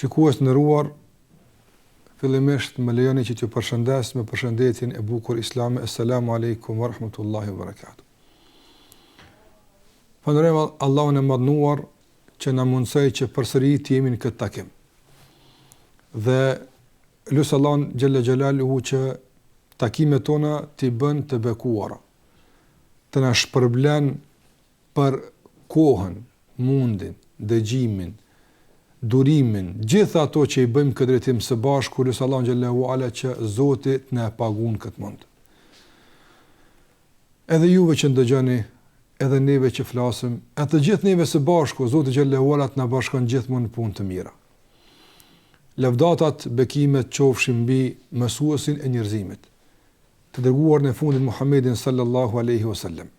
Shikues të nderuar, fillimisht më lejoni që t'ju përshëndes me përshëndetjen e bukur islame. Assalamu alaikum wa rahmatullahi wa barakatuh. Falënderojmë Allahun e madhnuar që na mundsoi që përsëri të jemi në këtë takim. Dhe lutë Allahun xhalla xhelaluhu që takimet tona t'i bën të bekuara, të na shpërblen për kohën, mundin, dëgjimin, durimin, gjitha ato që i bëjmë këtë drejtim së bashku, lutë Allahun xhallahu ala që Zoti na paguon këtë mund. Edhe juve që ndëgjoni, edhe neve që flasim, e të gjithë neve së bashku, Zoti xhallahu ala të na bashkon gjithmonë në punë të mira. Lavdatat, bekimet qofshin mbi mësuesin e njerëzimit, të dërguar në fundit Muhammedin sallallahu alaihi wasallam.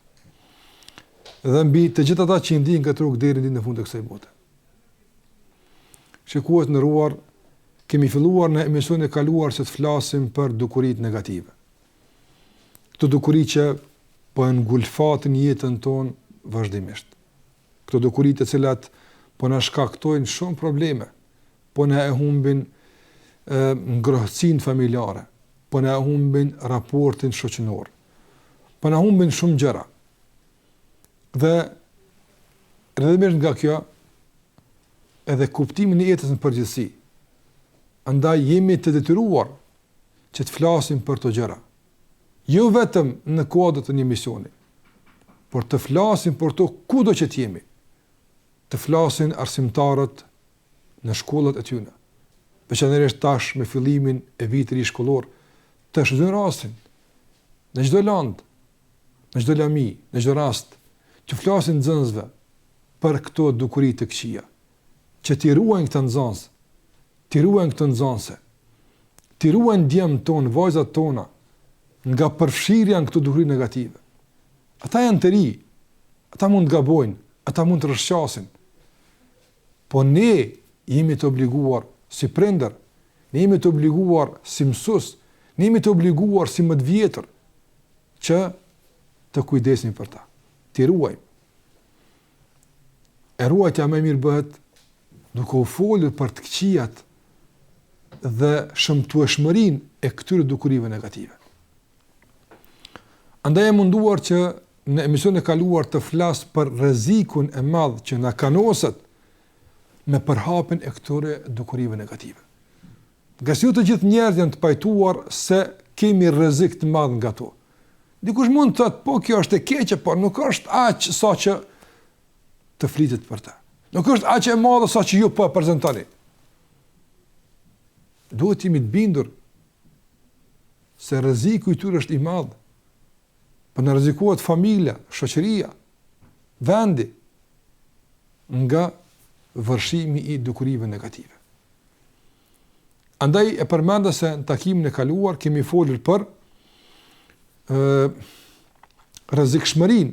Dhe mbi të gjithë ata që ndjejnë këtë rrugë deri në fund të kësaj bote. Shikues të nderuar, kemi filluar në emisionin e kaluar se të flasim për dukuritë negative. Këto dukuri që po ngulfatin jetën tonë vazhdimisht. Këto dukuri të cilat po na shkaktojnë shumë probleme, po na e humbin ngrohtësinë familjare, po na humbin raportin shoqëror, po na humbin shumë gjëra. Dhe rrëdhëmisht nga kjo, edhe kuptimin e jetës në përgjithësi. Andaj jemi të detyruar që të flasim për të gjëra. Jo vetëm në kuadër të një misioni, por të flasim për to kudo që të jemi. Të flasin arsimtarët në shkollat e tyre. Veçanërisht tash me fillimin e vitit ri shkollor, të çdo rastin, në çdo land, në çdo lami, në çdo rast, të flasin nxënësve për këto dukuri të këqija. Që t'i ruajnë këtë nxënës, t'i ruajnë këtë nxënëse, t'i ruajnë djemtë tonë, vajzat tona, nga përfshirja në këto dukuri negative. Ata janë të ri, ata mund të gabojnë, ata mund të rrshqasin. Po ne jemi të obliguar si prindër, ne jemi të obliguar si mësues, ne jemi të obliguar si më të vjetër që të kujdesim për ta, t'i ruajmë. E ruajtja më mirë bëhet duke u folur për të këqijat dhe shëmtueshmërinë e këtyre dukurive negative. Andaj e munduar që në emisionin e kaluar të flas për rrezikun e madh që na kanoset me përhapjen e këtyre dukurive negative. Nga si të gjithë njerëzit janë të pajtuar se kemi rrezik të madh nga to. Dikush mund të thotë, po kjo është e keqe, por nuk është aq sa që të flitet për ta. Nuk është aq e madhe sa që ju po e prezantoni. Duhet jemi të bindur se rreziku i tyre është i madh. Po na rrezikohet familja, shoqëria, vendi nga vërshimi i dukurive negative. Andaj e përmenda se në takimin e kaluar kemi folur për rrezikshmërinë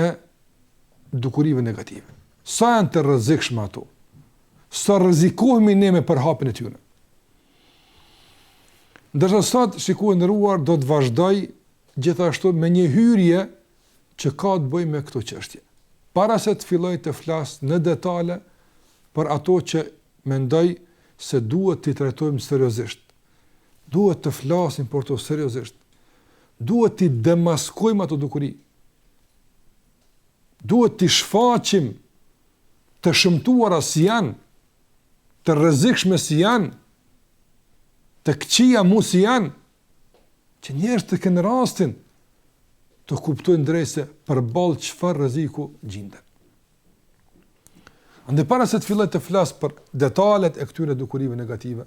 e dukurive negative. Sa janë të rrezikshme ato? Sa rrezikohemi ne me përhapjen e tyre? Ndërsa sot shikues nderuar do të vazhdoj gjithashtu me një hyrje që ka të bëjë me këto çështje. Para se të filloj të flas në detale për ato që mendoj se duhet t'i trajtojmë seriozisht. Duhet të flasim për to seriozisht. Duhet t'i demaskojmë ato dukuri. Duhet t'i shfaqim të shëmtuara si janë, të rrezikshme si janë, të këqija mu si janë, që njerëz të kenë rastin të kuptojnë drejt se përballë çfarë rreziku gjenden. Ande para se të filloj të flas për detalet e këtyre dukurive negative,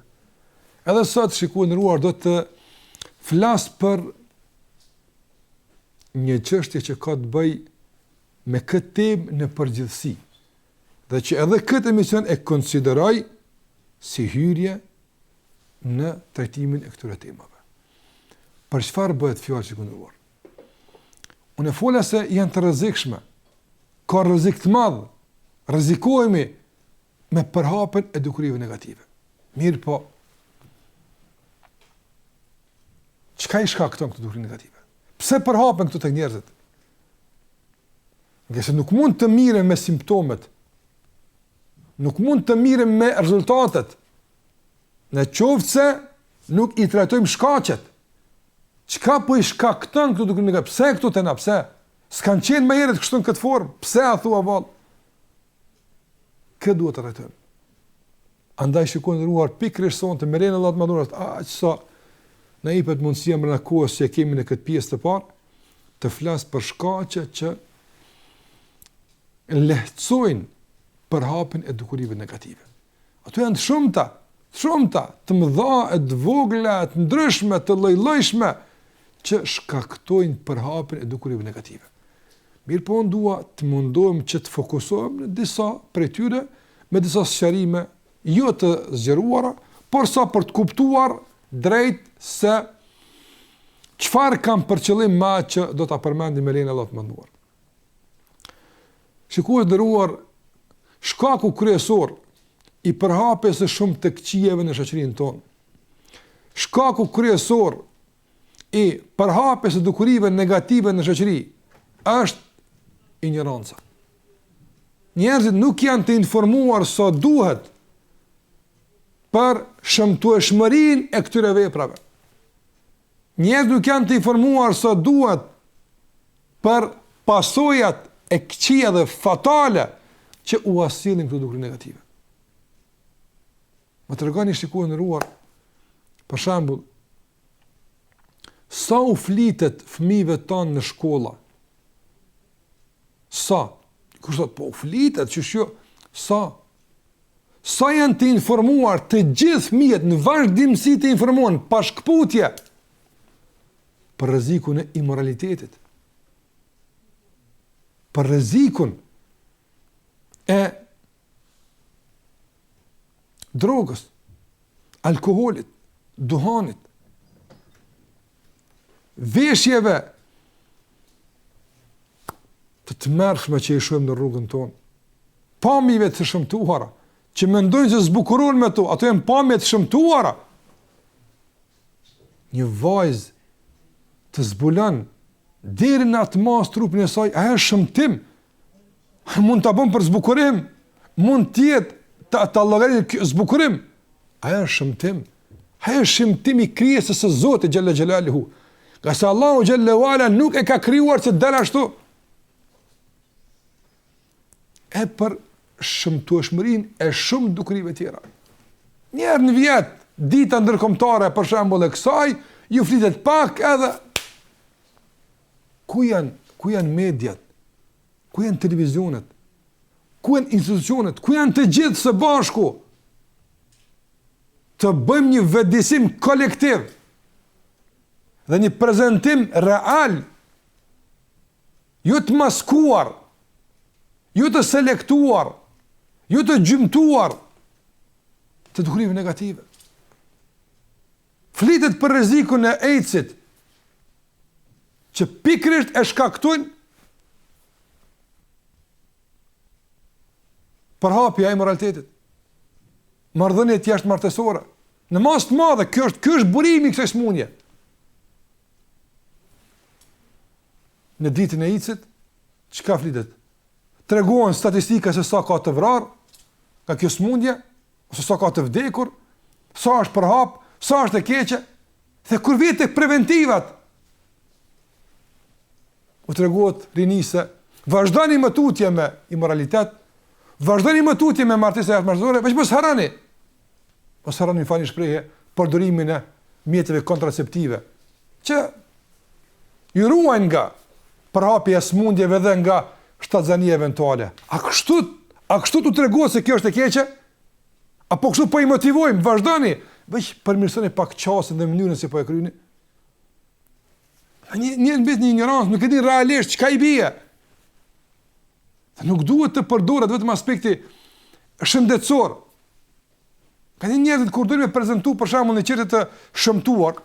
edhe sot shikues nderuar do të flas për një çështje që ka të bëjë me këtë temë në përgjithësi, dhe që edhe këtë emision e konsideroj si hyrje në trajtimin e këtyre temave. Për çfarë bëhet fjalë shikues nderuar? Unë fola se janë të rrezikshme, ka rrezik të madh, rrezikohemi me përhapjen e dukurive negative. Mirë po, çka i shkakton këto dukuri negative? Pse përhapen këto tek njerëzit? Nga se nuk mund të miren me simptomet, Nuk mund të mirëm me rezultatet. Në qoftë se nuk i trajtojmë shkaqet. Çka po i shkakton këtu duke ne pse këtu të na pse? S'kan qenë më herët kështu në këtë formë. Pse a thua vallë? Kë duhet të trajtojmë? Andaj shikojnë ndëruar pikërisht sonte me lenin Allah të madhuar, aq sa na jepet mundësia mbrana kohës që kemi në këtë pjesë të parë të flas për shkaqe që lehtësojnë përhapjen e dukurive negative. Ato janë shumëta, të mëdha, të vogla, të ndryshme, të lloj-llojshme që shkaktojnë përhapjen e dukurive negative. Mirë po unë dua të mundohem që të fokusohem në disa prej tyre me disa sqarime jo të zgjeruara, por sa për të kuptuar drejt se çfarë kam për qëllim më që do ta përmendim me lenin Allah të mënduar. Shikues nderuar, shkaku kryesor i përhapjes së shumë të këqijeve në shoqërinë tonë. Shkaku kryesor i përhapjes së dukurive negative në shoqëri është ignoranca. Njerëzit nuk janë të informuar sa duhet për shëmtueshmërinë e këtyre veprave. Njerëzit nuk janë të informuar sa duhet për pasojat e këqija dhe fatale që u asillin këto dukuri negative. Më tregoni shikues nderuar, për shembull, sa u flitet fëmijëve tanë në shkolla. Sa? Kush thot po u flitet, ç'është sa? Sa janë të informuar të gjithë fëmijët në vazhdimsi të informuar pa shkputje për rrezikun e immoralitetit, për rrezikun e drogës, alkoolit, duhanit, veshjeve të mërshme që i shohim në rrugën tonë, pamjeve të shëmtuara, që mendojnë se zbukuron me to, ato janë pamje të shëmtuara. Një vajzë të zbulon deri në atë mas trupin e saj, ajo është shëmtim. Mund ta bën për zbukurim, mund të jetë ta llogarit zbukurim. Ajo është shëmtim. Ajo është shëmtim i krijesës së Zotit xhalla xhelaluhu. Qase Allahu xhalla wala nuk e ka krijuar që të dalë ashtu. E për shëmtueshmërinë e shumë dukurive tjera. Njerë në vjet, dita ndërkombëtare për shembull e kësaj, ju flitet pak edhe ku janë mediat, ku janë televizionet, ku janë institucionet, ku janë të gjithë së bashku të bëjmë një vedisim kolektiv dhe një prezantim real, jo të maskuar, jo të selektuar, jo të gjymtuar të dukurive negative. Flitet për rrezikun e AIDS-it, që pikërisht e shkaktojnë përhapja e moralitetit, marrëdhëniet jashtëmartësore. Në mas të madhe, ky është burimi i kësaj smundje. Në ditën e AIDS-it, çka flitet? Treguan statistika se sa ka të vrarë nga kjo smundje, ose sa ka të vdekur, sa është përhap, sa është e keqe, dhe kur vjen tek preventivat, u treguat rinise, vazhdoni më tutje me immoralitet, vazhdoni më tutje me martesa jashtëmartësore, veç mos harroni. Mos harroni fani shprehje përdorimin e mjeteve kontraceptive, që ju ruajnë nga përhapja e smundjeve dhe nga shtatzania eventuale. A kështu tu treguohet se kjo është e keqe? Apo kështu po i motivojmë, vazhdoni, veç përmirësoni pak qasën dhe mënyrën si po e kryeni. Një ignorancë, nuk e di realisht çka i bie. Nuk duhet të përdoret vetëm aspekti shëndetësor. Ka një njerëzit kur duhet me prezantu për shembull në çështje të shëmtuar,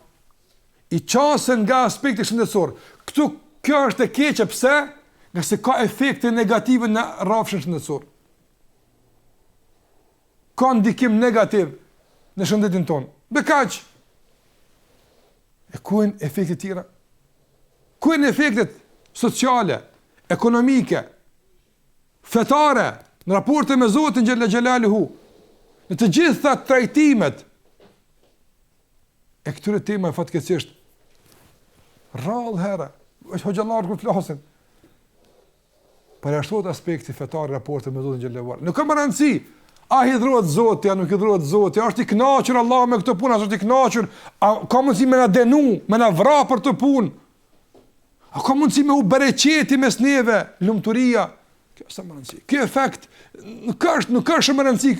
i qasen nga aspekti shëndetësor. Kjo është e keqe, pse? Nga se ka efekte negative në rrafshin shëndetësor. Ka ndikim negativ në shëndetin tonë. Bekaq. E ku janë efektet tjera? Ku janë efektet sociale, ekonomike, fetare, në raporte me Zotin xhalla xhelaluhu, në të gjitha trajtimet e këtyre temave fatkeqësisht rrallë herë, është hoxhallar kur flasin. Për ashtu aspekti fetar raporte me Zotin xhalla xhelaluhu. Nuk ka rëndësi, a hidhrohet Zoti, a nuk hidhrohet Zoti, a është i kënaqur Allah me këtë punë, a është i kënaqur, a ka mundësi me na denu, me na vra për të punë. A ka mundësi me u bereqeti mes neve, lumturia. Kjo është më rëndësi. Ky efekt nuk është më rëndësi.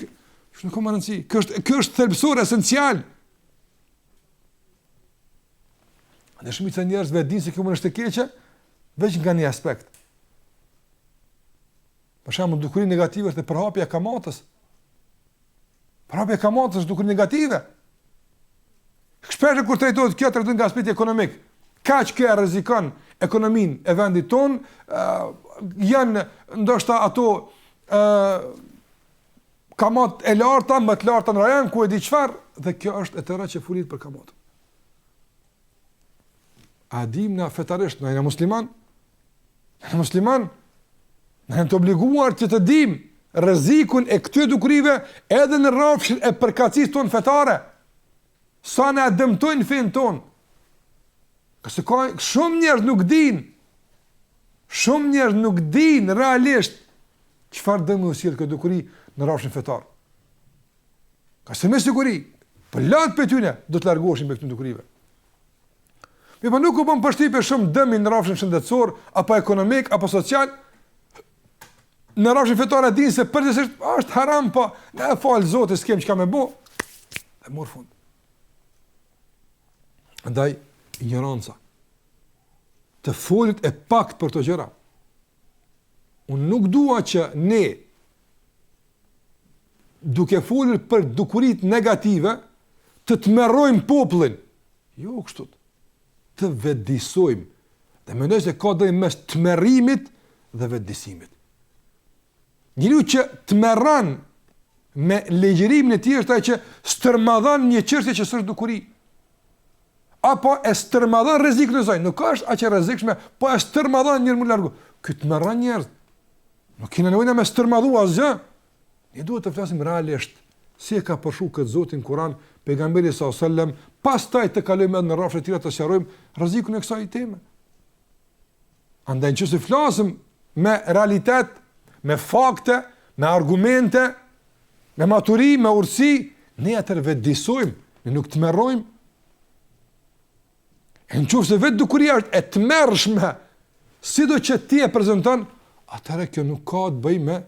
Nuk ka më rëndësi. Kjo është thelbësor esencial. Dhe shumica e njerëzve dinë se kjo mund është e keqe, veç nga një aspekt. Për shembull, dukuri negative është e përhapja e kamatës. Përhapja e kamatës është dukuri negative. Shpesh kur trajtohet kjo trajtohet nga aspekti ekonomik. Kaq kjo rrezikon ekonominë e vendit ton, janë ndoshta ato kamat e larta, më të larta në rajon ku e di çfarë, dhe kjo është e tërë që fulit për kamatën. A dim na fetarisht, na jena musliman? Na musliman? Na jena të obliguar që të dim rrezikun e këtyre dukurive edhe në rrafshin e përkatësisë tonë fetare. Sa na dëmtojnë fen ton. Këse ka shumë njerëz nuk din. Shumë njerëz nuk din realisht çfarë dëmi u sjell kjo dukuri në rrafshin fetar. Këse me siguri, për latë për tyne, do të largoheshin me këtyre dukurive. Mi pa nuk u bën përshtypje shumë dëmi në rrafshin shëndetësor, apo ekonomik, apo social. Në rrafshin fetar e din se përgjithsisht është haram, po ne fal Zotit s'kem çka më bë. E mor fund. Andaj ignoranca. Të folit e pakt për të gjëra. Unë nuk dua që ne, duke folur për dukurit negative, të tmerrojmë popullin. Jo kështu. Të vetëdijsojmë. Dhe mendoj se ka dallim mes tmerrimit dhe vetëdijsimit. Njeriu që tmerran me legjërimin e tij është ai që stërmadhon një çështje që s'është dukuri. Apo e stërmadhon rrezikun e saj. Nuk është aq e rrezikshme, po e stërmadhon njëri më largu. Ky tmerran njerëz. Nuk kena nevojë me stërmadhu asgjë. Ne duhet të flasim realisht si e ka përshu këtë Zotin Kur'an, pejgamberi sallallahu alajhi wasallam, pastaj të kalojmë edhe në rrafshe të tjera të sqarojmë rrezikun e kësaj teme. Andaj nëse flasim me realitet, me fakte, me argumente, me maturi, me urtësi, ne atëherë vetëdijsojmë, ne nuk tmerrojmë. Në qoftë se vetë dukuria është e tmerrshme, sido që ti e prezanton, atëherë kjo nuk ka të bëjë me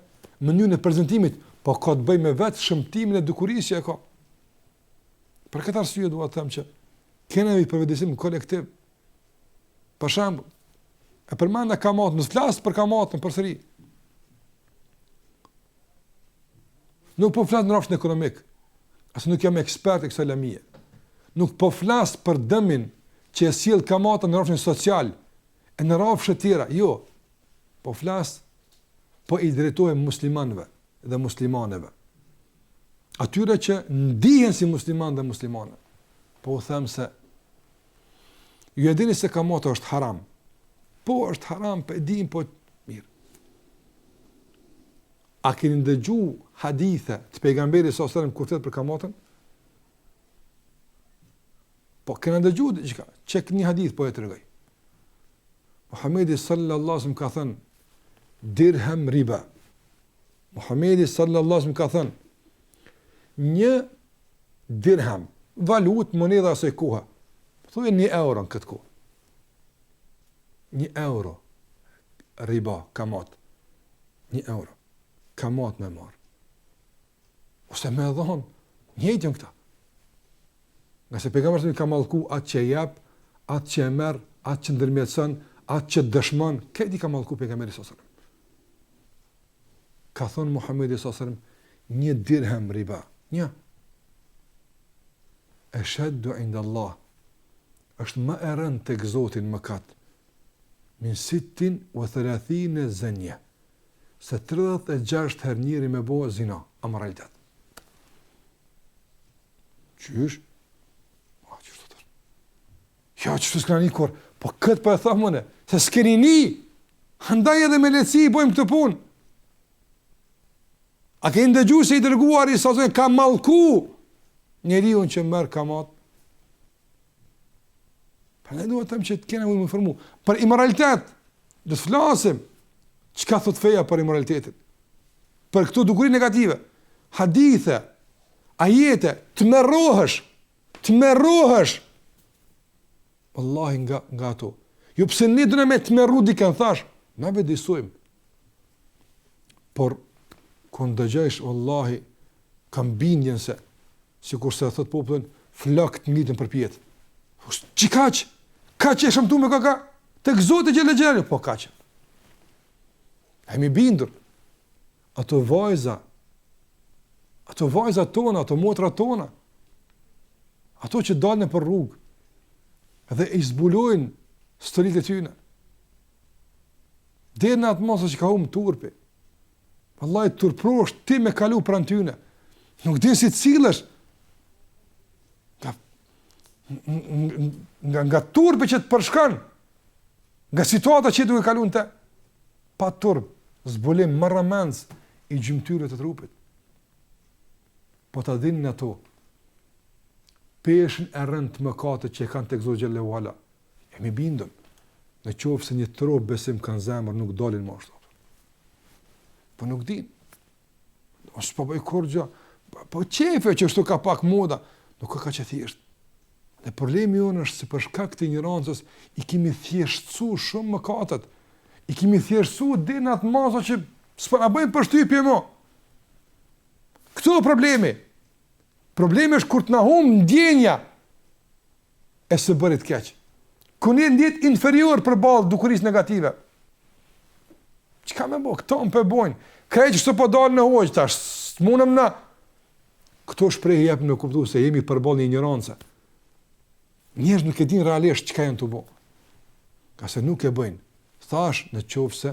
mënyrën e prezantimit, po ka të bëjë me vetë shëmtimin e dukurisë që e ka. Për këtë arsye dua të them që kemi për vetëdijsim kolektiv. Për shembull, e përmenda kamatën, mos flas për kamatën përsëri. Nuk po flas në rrafshin ekonomik, as nuk jam ekspert e kësaj lamie. Nuk po flas për dëmin që e sjell kamata në rrafshin social, e në rrafshe tjera, jo. Po flas, po i drejtohem muslimanëve dhe muslimaneve. Atyre që ndihen si musliman dhe muslimane. Po u them se ju e dini se kamata është haram. Po është haram, po e din, po mirë. A keni ndëgju hadithe të pejgamberit sallallahu alajhi wasallam kur flet për kamatën? Po keni ndëgju diçka? Çek një hadith po e tregoj. Muhamedi sallallahu alajhi wasallam ka thënë dirham riba. Muhamedi sallallahu alajhi wasallam ka thënë një dirham, valutë, monedha asaj kohe. Thuaj 1 euro në këtë kohë. 1 euro riba, kamat. 1 euro. Kamat me marë. Ose me dhonë, njëjtën këta. Nga se pejgamberi ka mallku atë që jep, atë që e merr, atë që ndërmjetëson, atë që dëshmon, këti ka mallku pejgamberi sallallahu alajhi wasallam. Ka thonë Muhamedi sallallahu alajhi wasallam, 1 dirham riba. Një. Ashaddu inda Allah. Është më e rëndë tek Zoti në mëkat. Min 36 zanje. Se 36 herë njëri me bo zina, amoralitet. Qysh? Qysh të tërë? Ja, qysh të s'këna një kur? Po këtë për e thëmë mëne, se s'keni një, ndaj edhe me letësi i bojmë këtë punë. A ke ndëgju se i dërguari sa zonë ka mallku njeriu që merr kamat? Për ne duhet që të kena më informu. Për imoralitet, do të flasim. Çka thot feja për imoralitetin? Për këto dukuri negative. Hadithe, ajete, të merrohesh. Wallahi nga ato. Jo pse ne do me të merru dikën thash, na vedisojmë. Por kur dëgjojsh wallahi kam bindjen se sikur se thot popullin flokët ngiten për pjetë. Çikaq? Kaq e shëmtu me kaka? Tek Zoti xhelal xhelal, po kaq. Hemi bindur. Ato vajza tona, ato motra tona, ato që dalën për rrugë, edhe i zbulojnë storitë e tyre. Dhe në atë mosë që ka humë turpi. Wallahi turprosh ti me kalu pranë tyne. Nuk din si të sillesh. Nga turpi që të përshkan, nga situata që duke kalu në te, pa turp, zbulim marramens i gjymtyrët të trupit. Po ta din në to, peshën e rënd të mëkatët që e kanë të Zoti xhallahu ala. Jemi bindëm, në qofë se një trop besim kanë zemër, nuk dalin më ashtu. Po nuk din. Ose po bëj kurrë, po qefe që ashtu ka pak moda, nuk ka që thjesht. Dhe problemi jonë është se për shkak të ignorancës i kemi thjeshtësu shumë mëkatet. I kemi thjeshtësu deri në atë masë që s'po na bëjnë përshtypje më. Këto problemi. Problemi është kur të na humb ndjenja e së bërit keq. Kur ne ndjet inferior përballë dukurisë negative. Çka më bë? Këto më përbojnë. Krejt që po dalë në hoqë tash, s'munëm na. Këto shprehje jep me kuptu se jemi përballë një ignorancë. Njerëz nuk e din realisht çka janë të bëjnë. Ka se nuk e bëjnë. Thash në qoftë se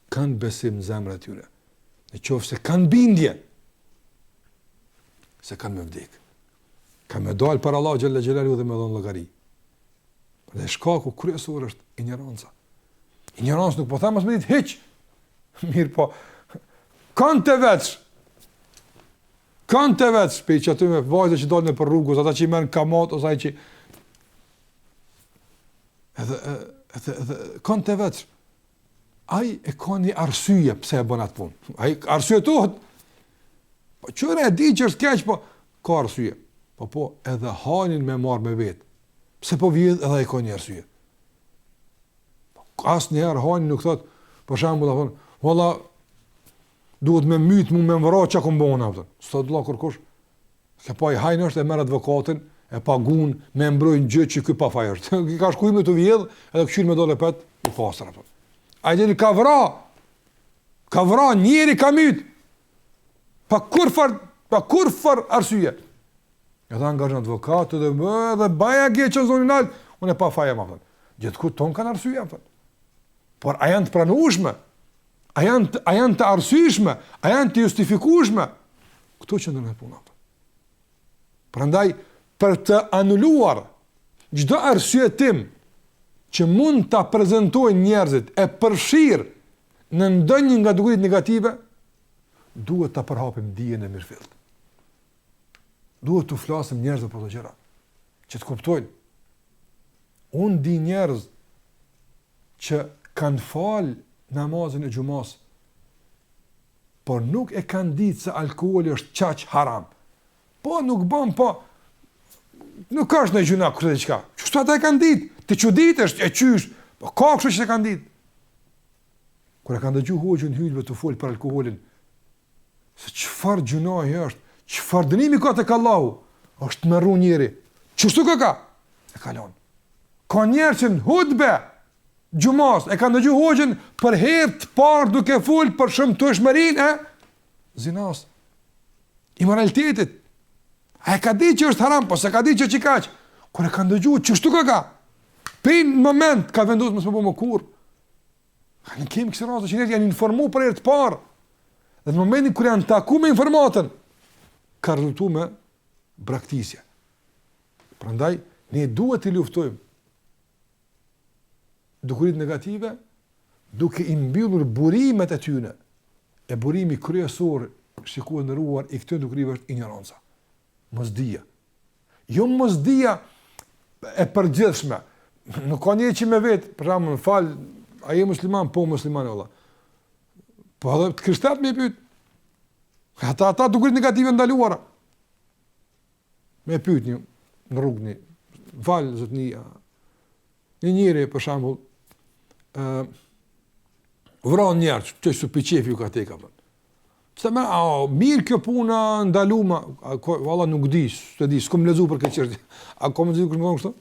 kanë besim në zemrat e tyre. Në qoftë se kanë bindje se kanë me vdek. Kanë me dalë për Allah xhalla xhelalu dhe me dhon llogari. Dhe shkaku kryesor është ignoranca. Ignoranca nuk po them as me ditë hiç. Mirë po. Kanë të veç, pe që aty me vajzë që dalën për rrugës, ata që i merren kamat ose ai që edhe kanë të veç. Ai e ka një arsye pse e bën atë punë. Ai arsyetohet. Po çore e di që është keq, po ka arsye. Po edhe hanin me marr me vet. Pse po vjen edhe ai ka një arsye. Asnjëherë hanin nuk thot, për shembull, apo valla duhet me myt mu me vëra çka kombona atë. Sot vëlla kërkosh. Ka pa i hajnë është e merr advokatin, e pagun me mbrojnë gjë që ky pa faj është. Ka shkuar me të vjedh, edhe këshir me dole pet u pastër atë. Ai deri ka vra njëri ka myt. Pa kurfar arsye. Ja dha angazhon advokat dhe baja gjë që zonin alt, unë pa faj më atë. Gjithku ton kanë arsye atë. Por a janë të pranueshme? A janë të arsyeshme? A janë të justifikueshme? Këto që ndonëherë puna. Prandaj për të anuluar çdo arsyetim që mund ta prezantojnë njerëzit e përfshir në ndonjë nga dukuritë negative, duhet ta përhapim dijen e mirëfillt. Duhet të flasim njerëzve për këto gjëra, që të kuptojnë. Unë di njerëz që kanë falë namazin e xumas, por nuk e kanë ditë se alkooli është qaq haram. Po nuk bën, po nuk ka në gjuna kërë dhe qka. Qështu ata e kanë ditë? Të çuditesh e qysh, po ka kështu që e kanë ditë. Kër e kanë dëgju hoxhën hylve të folë për alkoholin, se çfarë gjunahi është, çfarë dënimi ka tek Allahu, është me rru njëri. Qështu ka? E kalon. Ka njerë që në hutbe, gjumas, e kanë dëgju hoxhën për herë të parë duke folë për shëmtueshmërinë e zinas, imoralitetit. A e ka di që është haram, po se ka di që qikaq. Kër e kanë dëgju, qështu ka? Për në moment ka vendosur mos më bëmë kur. Në kemë kësë rrasë që njerë janë informu për herë të parë. Dhe në momentin kër janë taku me informatën, ka rezultu me braktisja. Prandaj, ne duhet të luftojmë dukurit negative, duke i mbyllur burimet e tyne. E burimi kryesor shikohet ndëruar i këtyre dukurive është ignoranca. Mosdia. Jo mosdia e përgjithshme. Nuk ka një që me vetë, për shembull, fal, a je musliman? Po musliman valla. Po edhe të krishterët më pyet. Ata dukurit negative ndaluara. Me pyet një në rrugë, fal zotni, një njeri për shembull vron njerëz, që su piqefi u ka tek apo. Pse më mirë kjo puna ndaluma, valla nuk di, s'e di, s'kam lexuar për këtë çështje. A kam lexuar kur më kështu?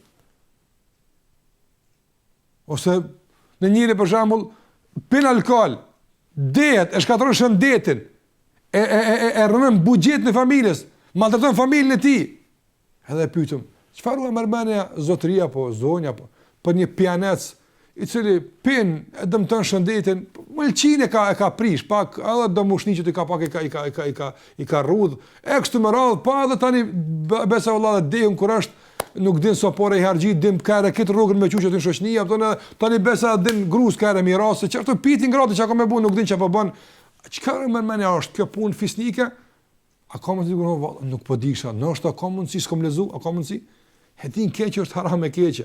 Ose në njëri për shembull pin alkool, dehet, e shkatron shëndetin, e rënën buxhetin e familjes, maltraton familjen e tij. Edhe pyetëm, çfarë u mërmënia zotëria apo zonja apo për një pianec i cili pin e dëmton shëndetin, mëlçin e ka prish, pak edhe domushniqët i ka pak i ka rrudh, e kështu me radhë, pa edhe tani besa valla dehun kur është nuk din sa pore i harxhit, dim kare këtë rrugën me çuçet në shoqëni, apo tani besa din gruz kare mirase, çfarë pitin gratë çka më bën, nuk din çfarë po bën. Çka më është kjo punë fisnike? A ka mundsi kur nuk po disha, ndoshta ka mundsi s'kom lezu, a ka mundsi? E din keq është haram e keqe.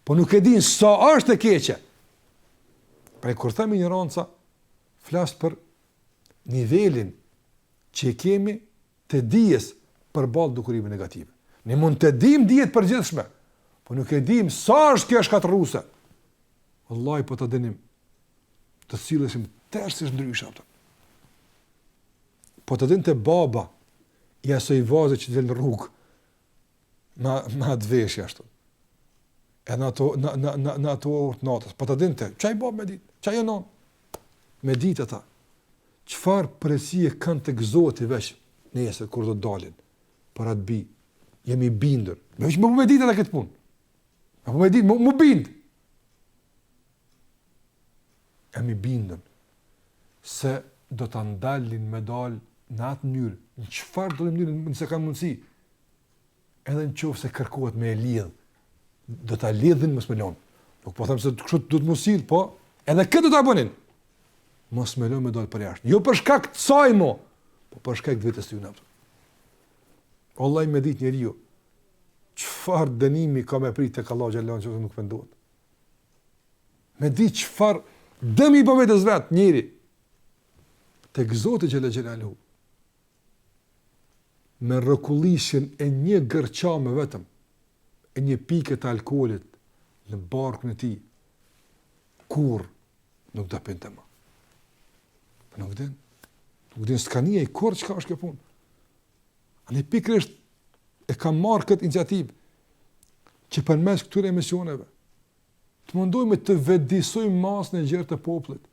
Po nuk e din sa është e keqe. Pra kur them ignoranca, flas për nivelin që kemi të dijes përballë dukurive negative. Ne mund të dim dijet përgjithshme, po nuk e dim sa është kjo shkatërruese. Wallahi po ta dinim, të sillesim tërësisht ndryshe ato. Po të dinte baba i asoj vaze që del në rrugë, ma të veshja ashtu. E në ato orët natës, po të dinte, çaj baba me ditë, çaj e non, me ditë ata, qëfar presie kanë të gëzoti veç nesër, kur do dalin, për atë bi, jemi bindur, me veç më ditë edhe këtë punë, me ditë, më bindë, jemi bindën, se do të ndalin me dalë në atë mënyrë, në qëfar do të mënyrë nëse kanë mundësi, edhe në qofë se kërkohet me e lidhë, do të lidhin mos me lonë. Nuk po them se kështu do të mos sill, po edhe këtë do ta bënin. Mos me lonë me dalë për jashtë. Jo për shkak të saj mo, po për shkak të vetes tyre. Wallahi me ditë njeriu, çfarë dënimi ka me prit tek Allah xhallahu që nuk vendohet. Me ditë çfarë dëmi po vetes vet njëri tek Zoti xhallahu. Me rrokullisjen e një gërçame vetëm, e një pikë të alkoolit në barkun e tij, kur nuk do pinte më. Nuk din skania i kur çka është kjo punë. Ani pikërisht e kam marrë këtë iniciativë që përmes këtyre emisioneve të mundojmë të vetëdijsojmë masën e gjerë të popullit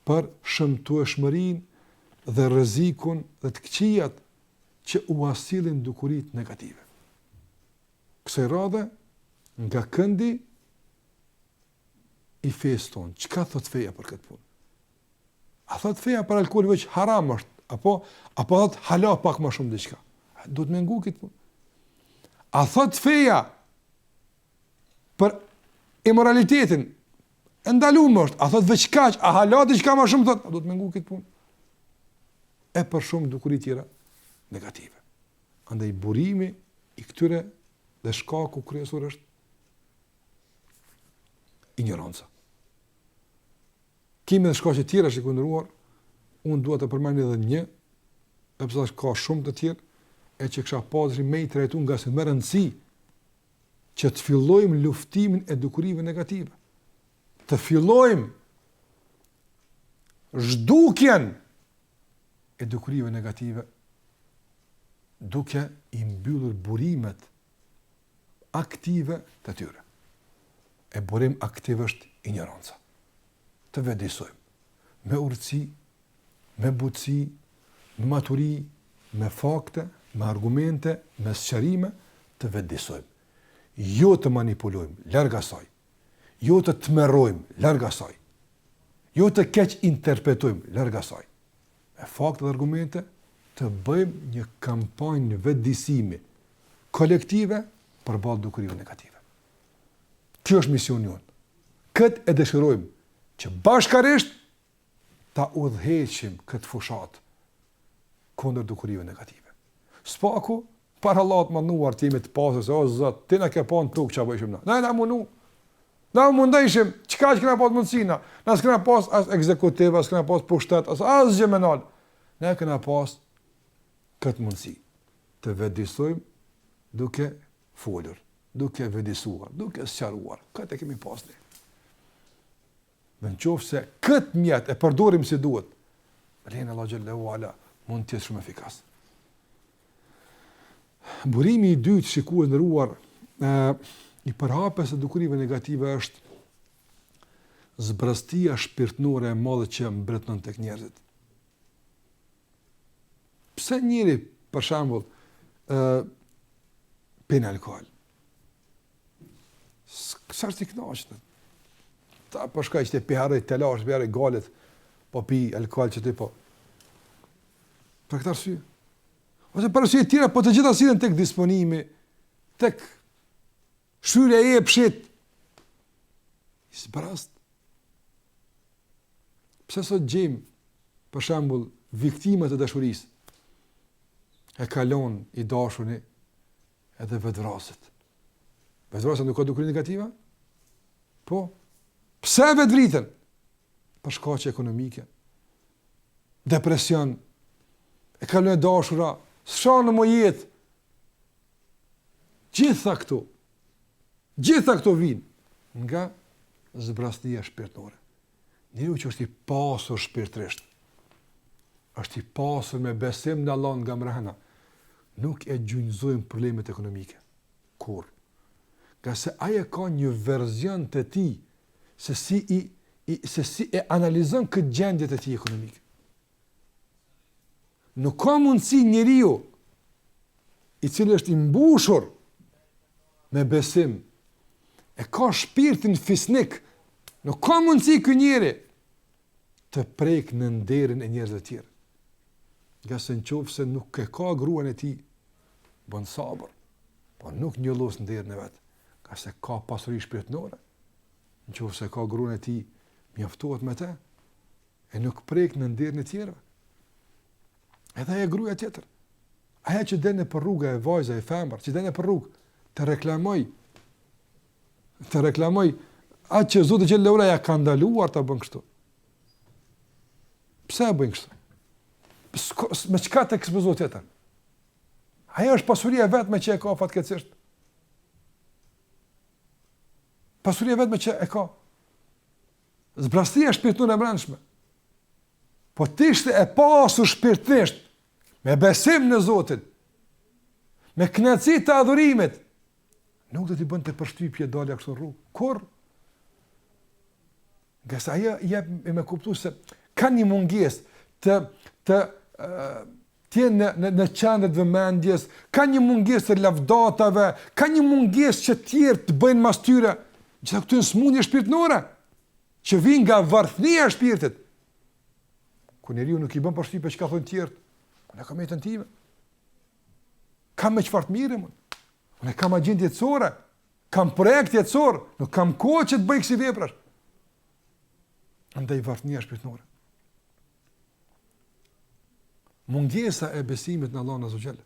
për shëmtueshmërinë dhe rrezikun dhe të këqijat që u asilin dukurit negative. Kësaj radhe, nga këndi i fejës tonë, çka thot feja për këtë punë? A thot feja për alkool veç haram është, apo thot hala pak më shumë diçka? Do të mengu këtë punë. A thot feja për imoralitetin, ndaluar është, a thot veç kaq, a hala diçka më shumë thot? Do të mengu këtë punë. E për shumë dukuri tjera negative. Andaj burimi i këtyre dhe shkaku kryesor është ignoranca. Kemi dhe shkaqe tjera që këndëruar, unë duhet të përmend edhe një, e përsa ka shumë të tjerë, e që kësha pasri me i trajtu nga se më rëndësi që të fillojmë luftimin e dukurive negative. Të fillojmë zhdukjen e dukurive negative duke i mbyllur burimet aktive të tyre. E burim aktiv është ignoranca. Të vetëdijsojmë. Me urtësi, me butësi, me maturi, me fakte, me argumente, me sqarime, të vetëdijsojmë. Jo të manipulojmë, larg asaj. Jo të tmerrojmë, larg asaj. Jo të keq interpretojmë, larg asaj. Me fakte dhe argumente, të bëjmë një kampanjë vetëdijsimi kolektive përballë dukurive negative. Kjo është misioni jonë. Këtë e dëshirojmë që bashkarisht ta udhëheqim këtë fushat kundër dukurive negative. Spaku, para Allahut manduar të jemi të pasur, o Zot, ti na ke pa në tokë çfarë bëjmë na. Na mundu. Na mundojshim, çka që kena pas mundësina. Na s'kena pas as ekzekutiv, as kena pas pushtet, as asgjë më nal. Ne kena pas këtë mundësi të vëdësojmë duke folur, duke vëdësuar, duke sqaruar. Këtë kemi pas ne. Në qoftë se këtë mjet e përdorim si duhet, lenë Allah xhallahu ala mund të jetë shumë efikas. Burimi i dytë, shikues nderuar, i përhapjes së dukurive negative është zbrastia shpirtërore e madhe që mbretëron tek njerëzit. Pse njëri, për shembull, pin alkool? Sa është i kënaqur? Ta po shkoj të piharë të lash, piharë galet, po pi alkool që ti po. Për këtë arsye. Ose për arsye tjera, po të gjitha sillen tek disponimi, tek shyrja e pshit. I zbrast. Pse sot gjejmë, për shembull, viktimat e dashurisë? E kalon i dashuri edhe vetvraset. Vetvraset nuk ka dukuri negative? Po. Pse vetvritën? Për shkaqe ekonomike. Depresion. E kalon e dashura. S'shanë më jetë. Gjitha këto vinë nga zbrastia shpirtërore. Njeriu që është i pasur shpirtërisht, është i pasur me besim në Allah nga mrena, nuk e gjunjëzojmë problemet ekonomike. Kur? Nga se aje ka një verzion të ti se si e analizon këtë gjendjet e ti ekonomike. Nuk ka mundësi njeriu i cili është i mbushur me besim, e ka shpirtin fisnik, nuk ka mundësi ky njeri të prek në nderin e njerëzve të tjerë. Nga se nëse nuk e ka gruan e tij, bën sabër, po nuk njollos nderin e vet, nga se ka pasuri shpirtërore. Nëse ka gruan e tij, mjaftohet me të e nuk prek në nderin e tjerëve. Edhe ajo gruaja tjetër, ajo që den në për rrugë, e vajza, e femër, që den në për rrugë, të reklamoj atë që Zoti xhallahu ala ja ka ndaluar ta bën kështu. Pse e bën kështu? Me çka të ekspozohet tjetër? Ajo është pasuria vetme që e ka fatkeqësisht. Pasuria vetme që e ka. Zbrastia shpirtërore e brendshme. Po ti ishte e pasur shpirtërisht, me besim në Zotin, me kënaqësi të adhurimit, nuk do t'i bën të përshtypje dalja kështu rrugë. Kur? Nga sa ajo jep me kuptues se ka një mungesë të në qendër të vëmendjes, ka një mungesë të lavdatave, ka një mungesë që tjerë të bëjnë mas tyre, gjitha këtu në smundje shpirtërore, që vijnë nga varfënia e shpirtit. Ku njeriu nuk i bën përshtypje çka thonë tjerë, unë kam jetën time. Kam me çfarë të mirë më. Unë kam agjendë jetësore, kam projekt jetësor, nuk kam kohë që të bëj kësi veprash. Andaj varfënia shpirtërore. Mungesa e besimit në Allahun azza xal.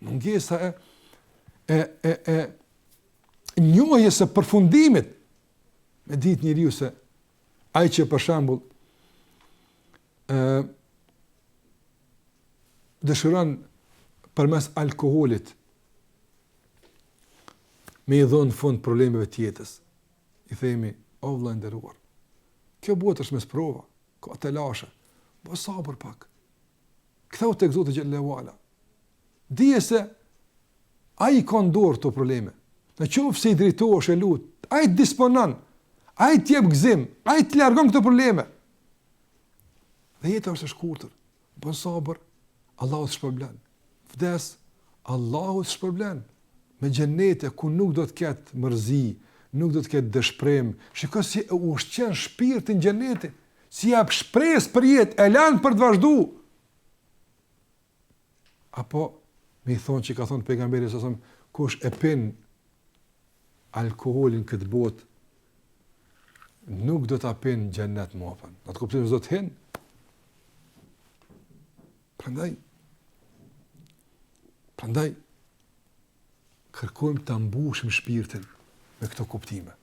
Mungesa e njohjes së përfundimit me ditë njeriu se ai që për shembull dëshiron përmes alkoolit me i dhënë fund problemeve të jetës. I themi, o vëllai nderuar, kjo botë është me sprova, ka të lashe, po sabër pak. Ktheu tek Zoti xhallahu ala. Dije se ai ka dorë këto probleme. Në qoftë se i drejtohesh e lut, ai disponon, ai të jep gëzim, ai të largon këto probleme. Dhe jeta është e shkurtër. Bën sabër, Allahu të shpërblen. Vdes, Allahu të shpërblen. Me xhenete ku nuk do të ketë mërzi, nuk do të ketë dëshpërim. Shikoj si e ushqen shpirtin xheneti, si jap shpresë për jetë, elan për të vazhduar. Apo me i thonë që ka thonë pejgamberi sa kush e pin alkoolin këtë botë, nuk do ta pin xhenet më afër. Do të kuptojmë se do të hin. Prandaj, kërkojmë të mbushim shpirtin me këto kuptime,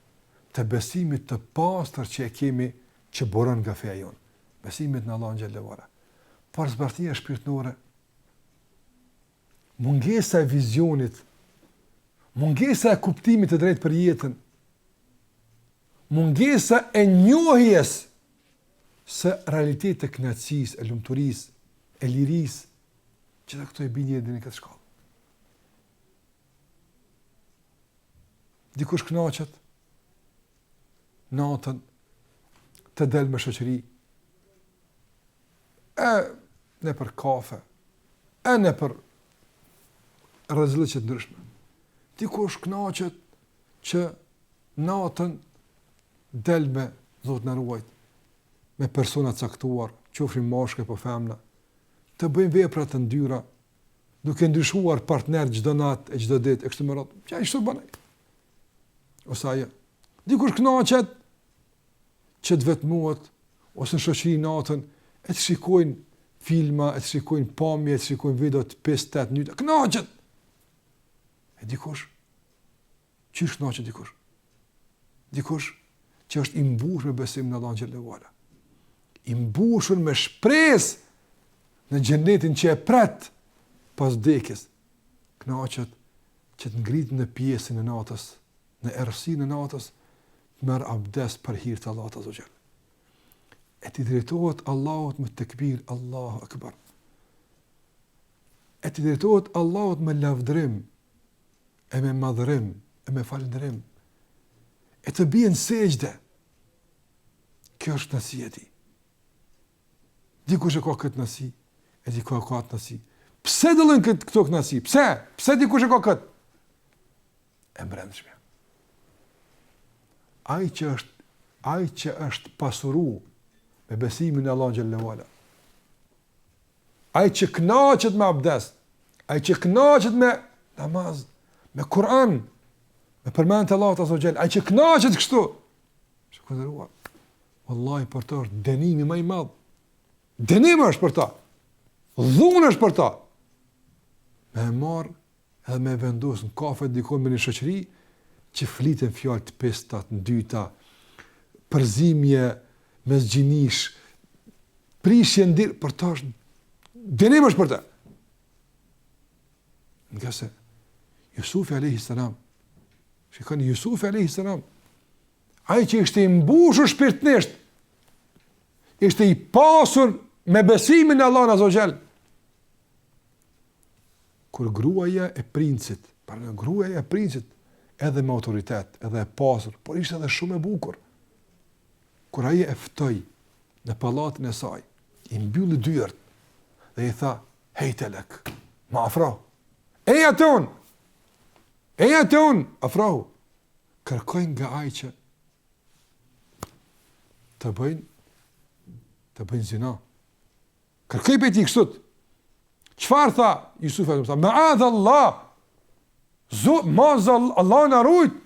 të besimit të pastër që e kemi që boron nga feja jonë, besimit në Allahun xhallahu ala. Por zbartia shpirtënore, mungesa e vizionit, mungesa e kuptimit të drejtë për jetën, mungesa e njohjes së realitet të kënaqësisë, e lumturisë, e lirisë, që të këto e bini edhe në këtë shkallë. Dikush kënaqet natën të del me shoqëri, e në për kafe, e në për rrezikë të ndryshme. Dikush kënaqet që natën del me Zot na ruajt, me persona caktuar, qofshin mashkull apo femna, të bëjmë vepra të ndyra, duke ndryshuar partner çdo natë e çdo ditë e kështu me radhë. Çfarë është bën ai? Ose ajo. Dikush kënaqet që të vetmuat ose në shoqëri natën e të shikojnë filma, e të shikojnë pamje, e të shikojnë video të 5-8 minuta. Kënaqet. E dikush çish kënaqet dikush? Dikush që është i mbushur me besim në Allahun xhallahu ala. I mbushur me shpresë në xhenetin që e pret pas vdekjes. Kënaqet që të ngritet në pjesën e natës, në errësinë e natës, merr abdes për hir të Allahut azza xal. E të drejtohet Allahut me tekbir, Allahu akbar. E të drejtohet Allahut me lavdërim, e me madhërim, e me falënderim. E të bien sejdë. Kjo është nasia e tij. Dikush e ka këtë nasi, e dikush e ka atë nasi. Pse dëllën këto nasi? Pse dikush e ka këtë? E brendshme. Ai që është pasuru me besimin në Allahun xhallahu ala. Ai që kënaqet me abdes, ai që kënaqet me namaz, me Kur'an, me përmendje të Allahut azza xal, ai që kënaqet kështu. Shkëndëruar. Wallahi për të është dënimi më i madh. Dënimi është për ta. Dhunë është për ta. Me marr edhe me vendos në kafe dikon me një shoqëri që fliten fjalë të pesta, të ndyta, përzimje mes gjinish, prishje ndir, për ta është dënim është për ta. Nga se Jusufi alayhi salam, shikoni Jusufi alayhi salam, ai që ishte i mbushur shpirtërisht, ishte i pasur me besimin në Allahun azza xal. Kur gruaja e princit, edhe me autoritet, edhe e pasur, por ishte edhe shumë e bukur. Kur ai e ftoi në pallatin e saj, i mbylli dyert dhe i tha: "Hejtelek, ma afro. Eja ton, afro." Kërkojnë nga ai që të bëjnë zina. Kërkoj për ti kësut. Qëfar tha Jusuf? Ma'adha Allah. Mazë Allah në arrujt.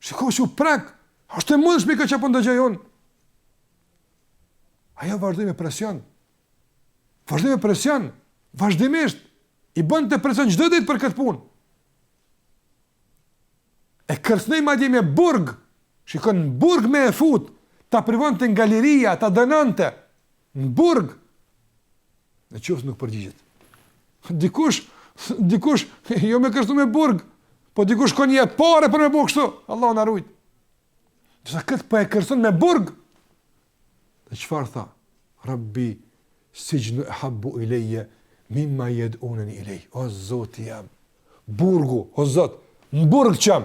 Shiko që u prek. Ashtë të mundë shpika që për ndëgjë jonë. Aja vazhdoj me presion. Vazhdimisht. I bënd të presion gjdo ditë për këtë punë. E kërsnej ma dje me burg. Shikon në burg me e fut. Ta privon të nga liria, ta dënante. Në burg. Në qofës nuk përgjigjet. Dikush, jo me kërstu me burg, po dikush ka një pare për me bo kështu, Allah në arrujt. Dësa këtë po e kërstun me burg. Dhe qëfar tha? Rabbi, sijnu e habbu i leje, mimma jed unën i lej. O Zoti jam, burgu, o Zot, në burg qëm,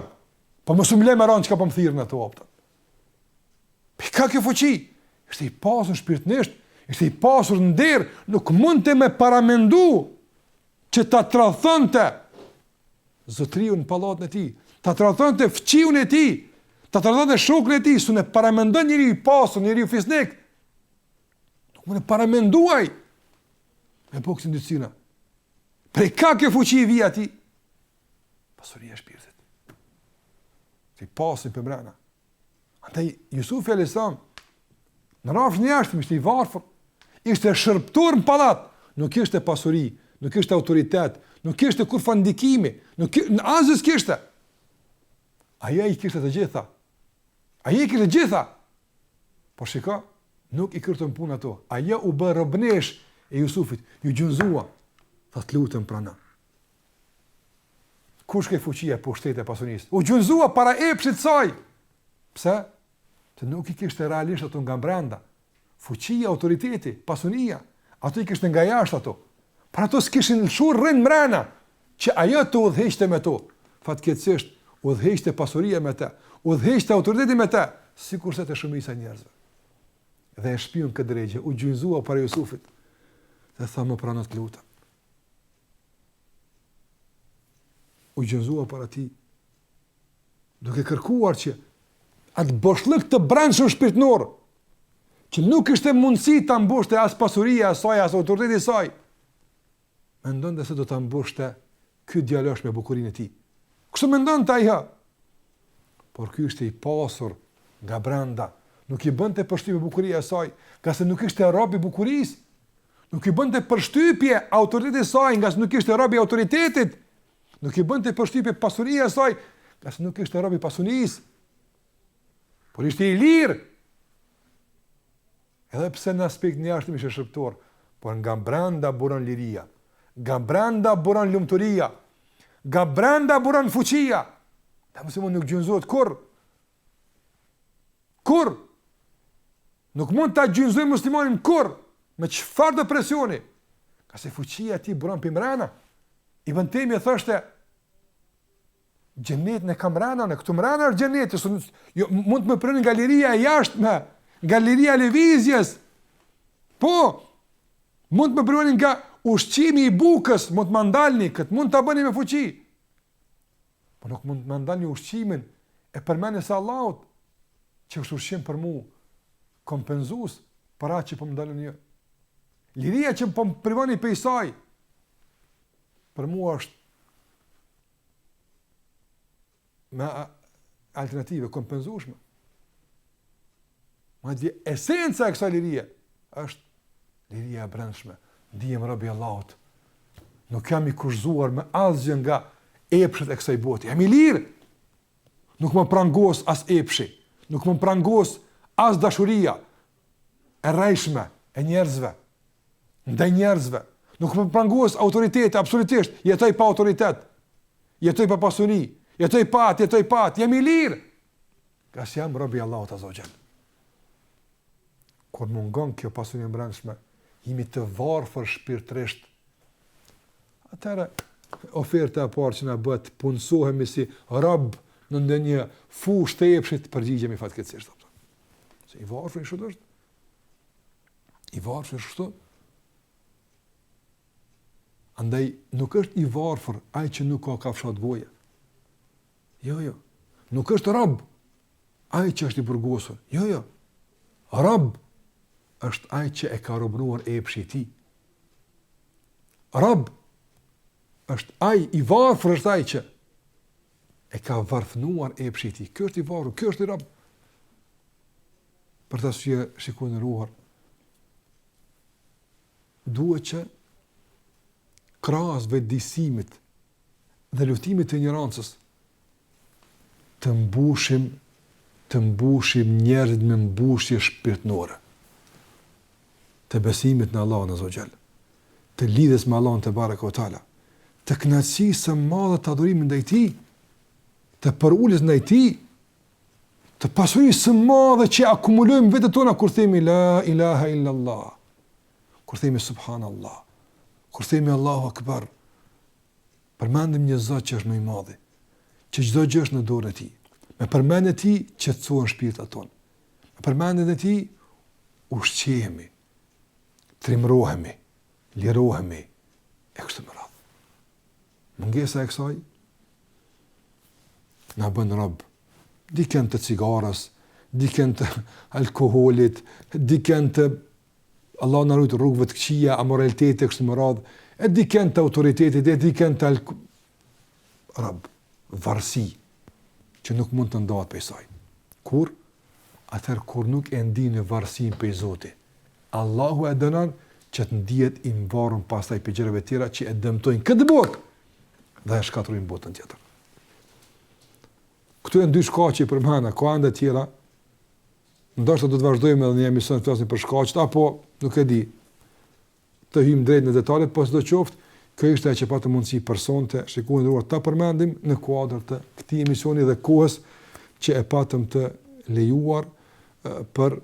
po më sumle me ranë që ka po më thirë në të optën. Për ka kjo fuqi? Ishte i pasur shpirtnisht, ishte i pasur në derë, nuk mund të me paramendu që ta tradhonte zotriu në pallatin e tij, ta tradhonte fqiun e tij, ta tradhonte shokun e tij, sunë paramendon njeriu i pasur, njeriu fisnik. Nuk mund të paramenduaj me boksin e dycina. Për ka kjo fuqi vi atij? Pasuria e shpirtit. Ti pasin për brenda. Andaj Jusufi alayhis salam në rrafshin e jashtëm ishte i varfër, ishte shërptur në pallat, nuk kishte pasuri, nuk kishte autoritet, nuk kishte kurrë ndikimi, në asgjë kishte. Aja i kishte të gjitha. Aja i kishte të gjitha. Por shiko, nuk i kërtën punë ato. Aja u bë robnesh e Jusufit, ju gjunjëzua. Tha të lutem prana. Kush ke fuqia pushtetit e pasunisë? U gjunjëzua para epshit saj. Pse? Se nuk i kishte realisht ato nga brenda. Fuqia, autoriteti, pasunia, ato i kishte nga jashtë ato. Pra ato s'kishin lëshur rrinë mrena, që ajo të udhëheqte me to. Fatkeqësisht, udhëheqte pasuria me te, udhëheqte autoriteti me te, sikurse të shumica e njerëzve. Dhe e shpion këtë drejgje, u gjunjëzua para Jusufit. Dhe tha më prano të lutem. U gjunjëzua para ti, duke kërkuar që atë boshllëk të brendshëm shpirtënor, që nuk ishte mundësi ta mbushte as pasuria e saj, as autoriteti i saj, mendonte se do ta mbushte ky djalosh me bukurinë e tij. Kështu mendonte ai. Por ky ishte i pasur nga brenda, nuk i bënte përshtypje bukuria e saj, nga se nuk ishte rob i bukurisë. Nuk i bënte përshtypje autoriteti i saj, nga se nuk ishte rob i autoritetit. Nuk i bënte përshtypje pasuria e saj, nga se nuk ishte rob i pasunisë. Por ishte i lirë. Edhe pse në aspekt një jashtëm ishte shërptor, por nga brenda buron liria, nga brenda buron lumturia, nga brenda buron fuqia. Ta mësimo nuk gjunjëzohet kur. Kur? Nuk mund ta gjunjëzoj muslimanin kur, me çfarë do presioni. Ka se fuqia ti buron për mrena. Ibn Temi thoshte, xhenetin e kam mrena, në këtu mrena është xheneti, jo, mund të më prënë nga liria e jashtme, nga liria e lëvizjes. Po, mund të më prënë nga ushqimi i bukës, mund të më ndalni, këtë mund të bëni me fuqi. Po nuk mund të më ndalni ushqimin e përmenjes së Allahut, që është ushqim për mu, kompenzues për atë që po më ndalën një. Liria që po më privoni për isaj, për mu është me alternative, kompenzueshme. Madje esenca e kësaj lirie është liria e brendshme. Ndihem rob i Allahut. Nuk jam i kushzuar me asgjë nga epshet e kësaj bote. Jam i lirë. Nuk më prangos as epshi. Nuk më prangos as dashuria e rrejshme e njerëzve. Ndaj njerëzve. Nuk më prangos autoriteti absolutisht. Jetoj pa autoritet. Jetoj pa pasuni. Jetoj pat. Jam i lirë. Ka si jam rob i Allahut azza wa jall. Kur mungon kjo pasuni e brendshme, jemi të varfër shpirtërisht. Atëra oferta e parë që na bëhet, punësohemi si rob në ndonjë fushë të epshit, përgjigjemi fatkeqësisht. Se i varfër ashtu është. I varfër ashtu. Andaj nuk është i varfër ai që nuk ka kafshat goje. Jo. Nuk është rob ai që është i burgosur. Jo. Rob është ai që e ka robnuar epshi i tij. Rob është ai i varfër, është ai që e ka varfënuar epshi i tij. Ky është i varur, ky është i rob. Për të shikuar në ruar, duhet që krahas vetëdijsimit dhe luftimit të ignorancës të mbushim njerëzit me mbushje shpirtënore. Të besimit në Allahun azza wa jall, të lidhjes me Allahun te bareka o taala, të kënaqësisë së madhe të adhurimit ndaj tij, të përuljes ndaj tij, të pasurisë së madhe që akumulojmë vetë tona kur themi la ilaha illa Allah, kur themi subhanallah, kur themi Allahu akbar. Përmendim një Zot që është më i madh, që çdo gjë është në dorën e tij. Me përmendjen e tij qetësohen shpirtat tonë. Me përmendjen e tij ushqehemi, trimrohemi, lirohemi e kështu me radhë. Mungesa e kësaj na bën rob. Dikën të cigarës, dikën të alkoolit, dikën të Allah na ruaj rrugëve të këqija, amoraliteti e kështu me radhë, e dikën të autoritetit, e dikën të rob, varësi që nuk mund të ndahet prej saj. Kur? Atëherë kur nuk e ndin varësinë prej Zotit. Allahu e dënon që të ndihet i mvarur pastaj për gjërave të tjera që e dëmtojnë këtë botë dhe e shkatërrojnë botën tjetër. Këtu janë dy shkaqe për mëna, ka ende të tjera. Ndoshta do të vazhdojmë edhe një emision të flasim për shkaqet apo nuk e di. Të hym drejt në detajet, po sidoqoftë, kjo ishte ajo që patë mundësi personte, shikojnë ndruar ta përmendim në kuadër të këtij emisioni dhe kohës që e patëm të lejuar për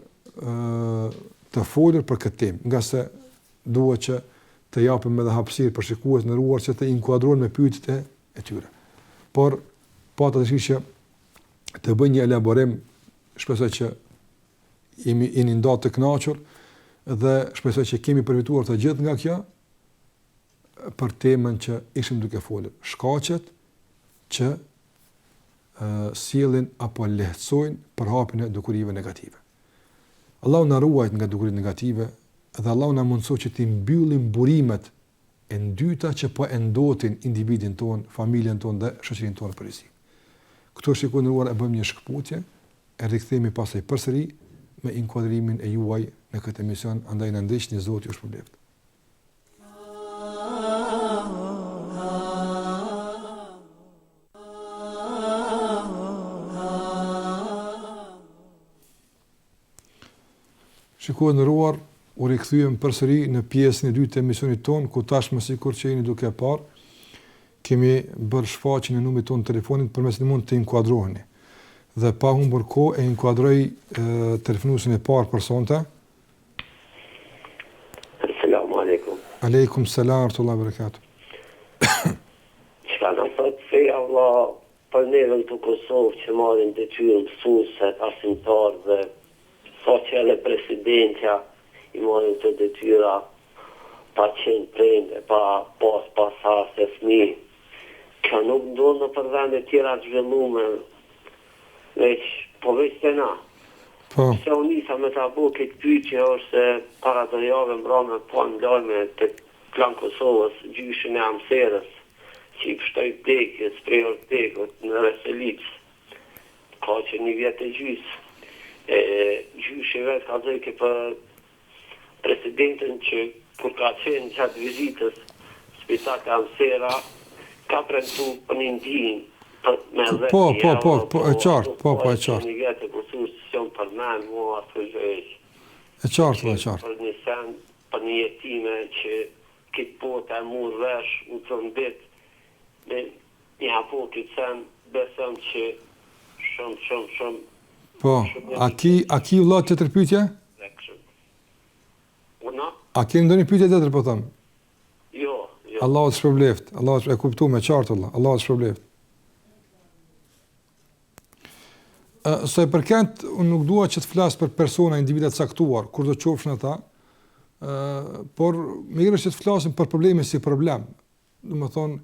të folur për këtë temë, nga se duhet që të japim edhe hapësirë për shikues në ruar që të inkuadrohen me pyetjet e tyre. Por pata të shkishë të bëj një elaborim, shpresoj që jeni ndarë të kënaqur dhe shpresoj që kemi përfituar të gjithë nga kjo për temën që ishim duke folur. Shkaqet që sjellin apo lehtësojnë përhapjen e dukurive negative. Allahu na ruajt nga dukuritë negative dhe Allahu na mundsoj që të mbyllim burimet e dyta që po e ndotin individin ton, familjen ton dhe shoqërinë tonë përgjithësi. Këtu shikojmë ndëruar e bëjmë një shkputje, e rikthehemi pastaj përsëri me inkuadrimin e juaj në këtë emision, andaj na ndiqni, Zoti ju shpëlbeft. Shikojë ndëruar, u rikthyem përsëri në pjesën e dytë të emisionit ton, ku tashmë sikur që jeni duke parë, kemi bërë shfaqjen e numrit ton të telefonit përmes të mund të inkuadroheni. Dhe pa humbur kohë e inkuadroj telefonuesin e parë për sonte. Selamu alaikum. Aleikum selam ورحمة barakatuh. Çka na thot feja Allah për neve të Kosovë që marrin detyrë mësueset, arsimtar dhe sa që edhe presidentja i marrin të detyra pa qenë prende, pa pas pasar se fëmijë. Kjo nuk ndodh në për vende tjera të zhvillume, veç të na. Po. Se unë nisa me ta bu këtë pyqe është se para të jave mbrome po në lojme të klan Kosovës, gjyshin e Amserës, që i pështoj pekës, prejor pekët në Reselic, ka që një vjetë e gjysë. Gjyshi vetë ka dhejke për presidentën që kur ka qenë gjatë vizitës spitak e Amsera, ka premtu për një ndihim me dhe e qartë. Një vjetë e mësus që jënë për men, mua të gjëjsh. E qartë. Për një sen, për një jetime që këtë botë e murë vesh, u të ndit, dhe një apo këtë sen, besëm që shumë. Po, a ki vëllat të tërpytje? Una? A ki ndonjë pyetje tjetër po them? Jo. Allahu të shpërbleft. E kuptoj me qartë Allah. Allahu të shpërbleft. Sa i përket, unë nuk dua që të flas për persona, individa të caktuar, kur do qofshin ata, por mirë është që të flasim për probleme si problem. Domethënë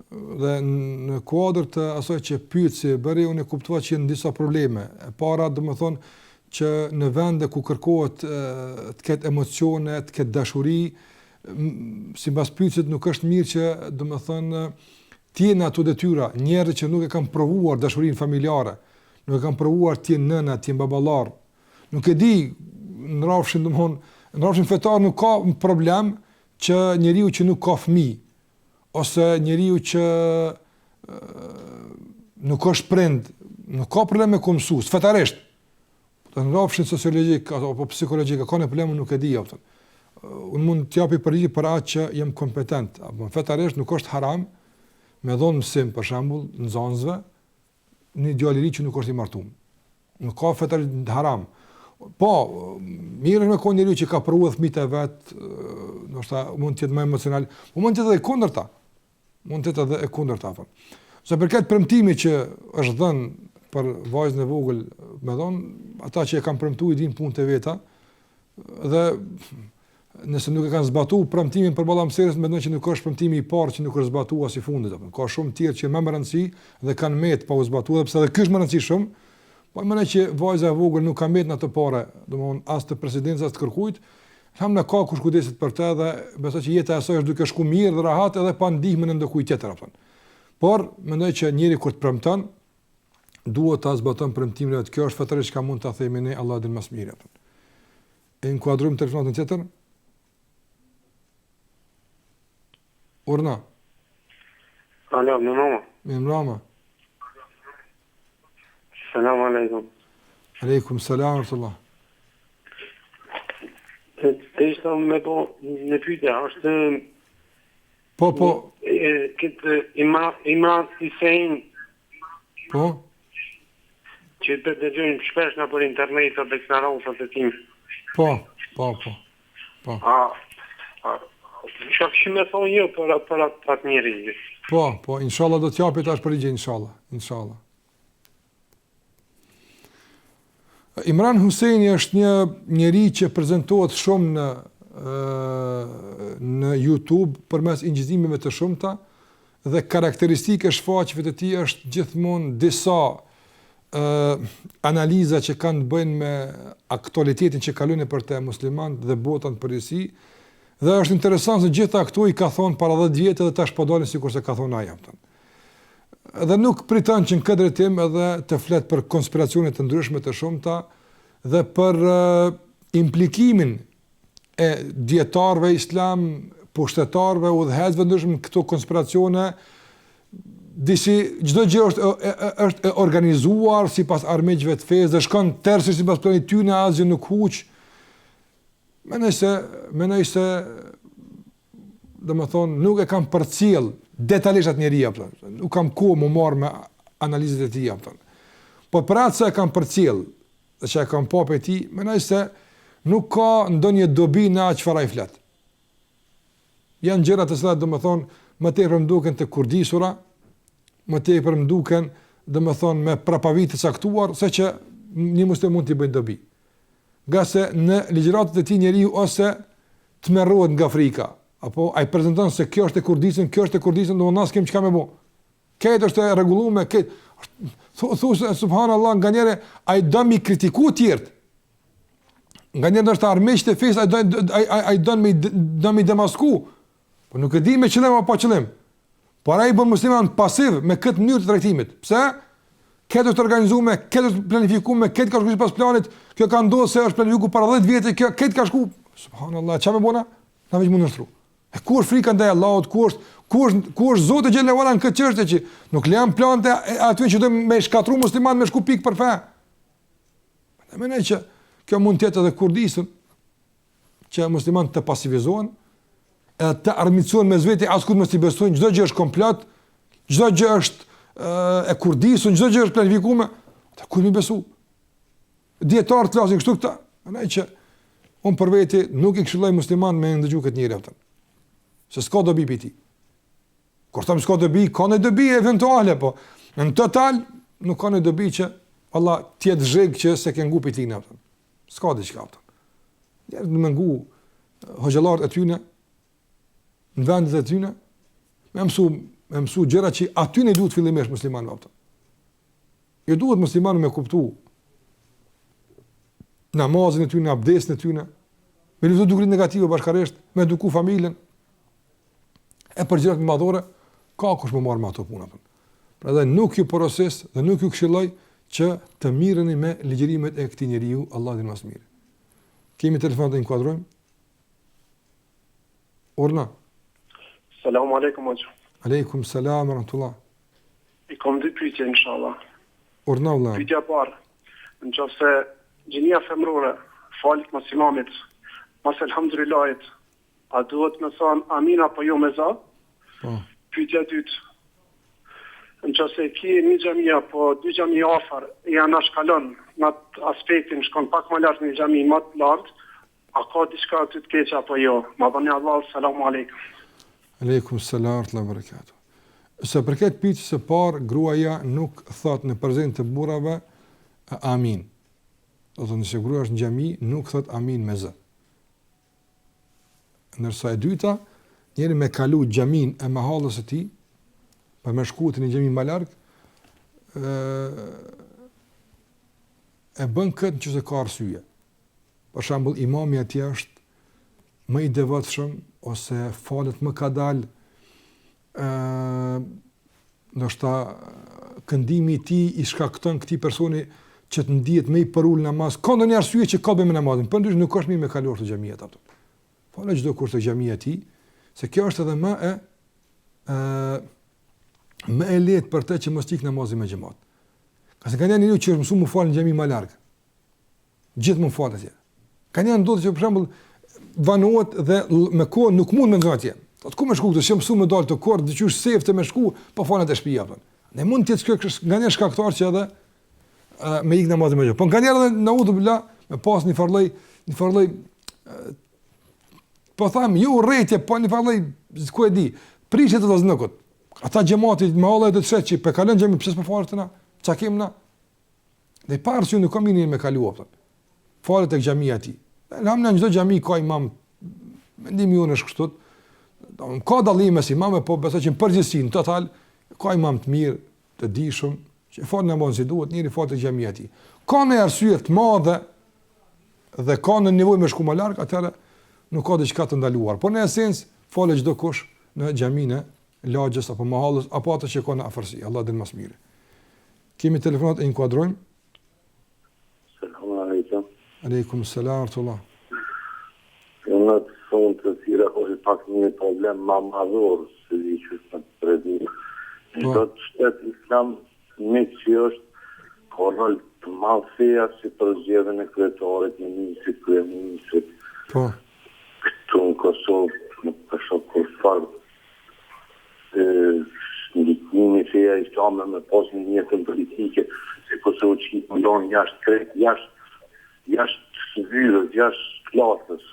dhe në kuadër të asaj që pyetsi bëri, unë e kuptova që janë disa probleme. E para, domethënë që në vende ku kërkohet të ketë emocione, të ketë dashuri, sipas pyetjes nuk është mirë që domethënë të jenë ato detyra, njerëz që nuk e kanë provuar dashurinë familjare, nuk e kanë provuar të jenë nëna, të jenë baballar. Nuk e di, në rrafshin fetar nuk ka problem që njeriu që nuk ka fëmijë ose njeriu që nuk është prind, nuk ka problem me mësues, fetarisht. Në rrafshin sociologjik apo psikologjik ka një problem, nuk e di apo. Unë mund të japi përgjigje për atë që jam kompetent, apo fetarisht nuk është haram me dhënë mësim për shembull nxënësve një djalë i ri që nuk është i martuar. Nuk ka fetarisht haram. Po, mirë me kon njeriu që ka provuar fëmijët e vet, ndoshta mund të jetë më emocional, po mund të jetë edhe kundërta. Sa përket premtimit që është dhënë për vajzën e vogël, me thonë, ata që e kanë premtuar i dinë punët e veta, dhe nëse nuk e kanë zbatuar premtimin për balla Amserës, mendoj që nuk është premtimi i parë që nuk është zbatuar si fundit apo. Ka shumë të tjerë që më rëndësi dhe kanë met pa u zbatuar, sepse edhe ky është më rëndësishëm. Po mendoj që vajza e vogël nuk ka met në atë parë, domthonë as të presidencës të kërkuit. Hamna ka kush kujdeset për të dhe besoj që jeta e saj është duke shku mirë dhe rahat edhe pa ndihmën e ndonjëkujt tjetër apo. Por mendoj që njeriu kur të premton duhet ta zbaton premtimin e vet. Kjo është fatërisht që mund ta themi ne, Allah din më së miri apo. E inkuadrojmë telefonin tjetër. Urna. Alo, më mama. Me mrama. Selam aleikum. Aleikum salam ورحمة Të ishte me po në pyetja, është Po. këtë Imran Hussein Po. që të dëgjojmë shpesh në për internet të deklarosat e tim. Po. Që kështu me thonë jo për atë njeri. Po, inshallah do t'japit tash përgjigje, inshallah. Imran Husseini është një njeri që prezantohet shumë në YouTube përmes injizimeve të shumta dhe karakteristike shfaqjeve të tij është gjithmonë disa analiza që kanë të bëjnë me aktualitetin që kalon për te muslimanët dhe botën përgjithësi. Dhe është interesant se gjitha këto i ka thonë para 10 vjetë dhe tash po dalin sikur se ka thonë ai. Dhe nuk pritan që në këtë drejtim edhe të flet për konspiracione të ndryshme të shumta dhe për implikimin e dietarëve islam, pushtetarëve, udhëheqësve ndryshëm në këto konspiracione. Disi çdo gjë është organizuar sipas armiqve të fesë dhe shkon tërësisht sipas planit tyne, asgjë nuk huq. Menoj se domethënë nuk e kam përcjell detajisht atë njerëj, nuk kam kohë më marr me analizat e tij. Po për atë se e kam përcjell dhe që e kam pa për ti, menoj se nuk ka ndonjë dobi në çfarë ai flet. Janë gjëra të cilat domethënë më tepër më duken të kurdisura, më tepër më duken domethënë me prapavitë të caktuar, se që një musliman mund t'i bëjë dobi. Nga se në ligjëratët e tij njeriu ose të merrohet nga frika, apo ai prezanton se kjo është e kurdisën, domethënë as kem çka më bë. Këtë është e rregulluar, këtë thosë subhanallahu, nganjëre ai do mi kritiku të tjerë. Nganjëre është armiq të fesë, ai do mi demasku. Po nuk e di me qëllim apo pa qëllim. Por ai bën musliman pasiv me këtë mënyrë të trajtimit. Pse? Këtë është organizuar, këtë është planifikuar, këtë ka shkuar pas planit, kjo ka ndodhur se është planifikuar para 10 vjetë, kjo këtë ka shkuar. Subhanallahu, çfarë më bëna? Na veç mund nështru. E ku është frika ndaj Allahut, ku është Zoti xhelalu ala në këtë çështje që nuk lejon plante aty që do me shkatru musliman me shku pik për fe. Ne mendoj që kjo mund të jetë edhe kurdisën që musliman të pasivizohen, edhe të armiqësohen mes vetë, askush mos i besojnë, çdo gjë është komplot, çdo gjë është e kurdisën, çdo gjë është planifikuar, ta ku mi besu. Dietar të flasin kështu këta, mendoj që unë për veti nuk i këshilloj musliman me ndëgju këtë njëri aftën. Se s'ka dobi për ti. Kur thëmë s'ka dobi, ka në dobi eventuale, po në total nuk ka në dobi që Allah tjetë zhegë që se ke ngu për ti në aftën. S'ka dhe që ka aftën. Njerët në me ngu hoxëllarët e tyne, në vendet e tyne, me mësu gjëra që atyne duhet fillimesh musliman në aftën. Jo duhet musliman me kuptu namazin e tyne, abdesin e tyne, me luftu dukrit negative bashkaresht, me eduku familjen, e për gjërat më madhore, ka kush më marrë me ato puna. Pra dhe nuk ju porosis dhe nuk ju këshilloj që të mireni me ligjërimet e këtij njeriu, Allah din mas mire. Kemi telefonat të inkuadrojmë? Orna. Selamu alaikum, hoxha. Aleikum salam, rahmatullah. I kom dy pyetje, inshallah. Orna, vëlla. Pyetja parë, në qoftë se gjinia femrore falit mos imamit, mos elhamdulillahit, a duhet me thonë amin apo jo me za? Po. Pyetja dytë, në qoftë se ki një xhami apo dy xhami afër, janë shkalon në atë aspektin, shkon pak më lart në xhami më të lartë, a ka diçka të keq apo jo? Ma bani Allah, selamu aleikum. Aleikum salam, wa barakatuh. Se përket pyetjes së parë, gruaja nuk thot në prezant të burrave amin. Do të thonë se gruaja është në xhami, nuk thot amin me z. Ndërsa e dyta, njëri me kalu xhamin e mahallës së tij, për me shkutin në xhamin më larg, e bën këtë që se ka arsye. Për shembull, imami atje është më i devotshëm ose falet më ka dalë, ndoshta këndimi i tij i shkakton këtij personi që të ndihet më i përul namaz. Ka ndonjë arsye që ka bëmë namazin, por ndrysh nuk është mirë me kaluar të xhamia ato. Falë çdo kur të xhamia ti, se kjo është edhe më e më e lehtë për të që mos ik namazin me xhamat. Ka se kanë njëri që është mësuar më fal në xhami më larg. Gjithmonë fal atje. Kanë janë ndodhur që për shembull vanohet dhe me kohë nuk mund me nxjerr atje. Atë ku më shku këtu, s'jam mësuar më dal të kort, dëgjoj sefte të më shku, po falat e shtëpia apo. Ne mund të jetë nga një shkaktar që edhe me ik namazin me xhamat. Po kanë edhe në udhëbla me pas një farlloj po tham, ju urrëtie, po një farlloj ku e di, prishet të vazhnokut. Ata xhamati me Allah do të thotë që pe kalon xhami pse s'po falet na? Çka kem na? Dhe parë që nuk kam mirë me kaluar. Falet tek xhamia aty. Lam në çdo xhami ka imam. Mendimi unë është kështu. Ka dallime si imam, po besoj që në përgjithësi në total ka imam të mirë, të dijshëm, që fal namazin si duhet, njëri fal tek xhamia aty. Ka në arsye të madhe dhe ka në nevojë me shku më larg, atëherë nuk ka diçka të ndaluar. Po në esencë falet çdo kush në xhaminë lagjës apo mahallës apo ato që kanë afërsi. Allah din më së miri. Kemi telefonat e inkuadrojmë. Selam alaikum. Aleikum selam tullah. Në të fund të tira është pak një problem ma madhor se i që është të predni. Në të shtetë islam një që është ka rol të malë feja si përzgjedhën e kryetarit, një ministrit, kryeministrit. Po. Këtu në Kosovë, në përshok kur farë, ndikimi feja islame me pas një njëtën politike, se Kosovë që i mëndonë jashtë krejt, jashtë zyrës, jashtë klasës.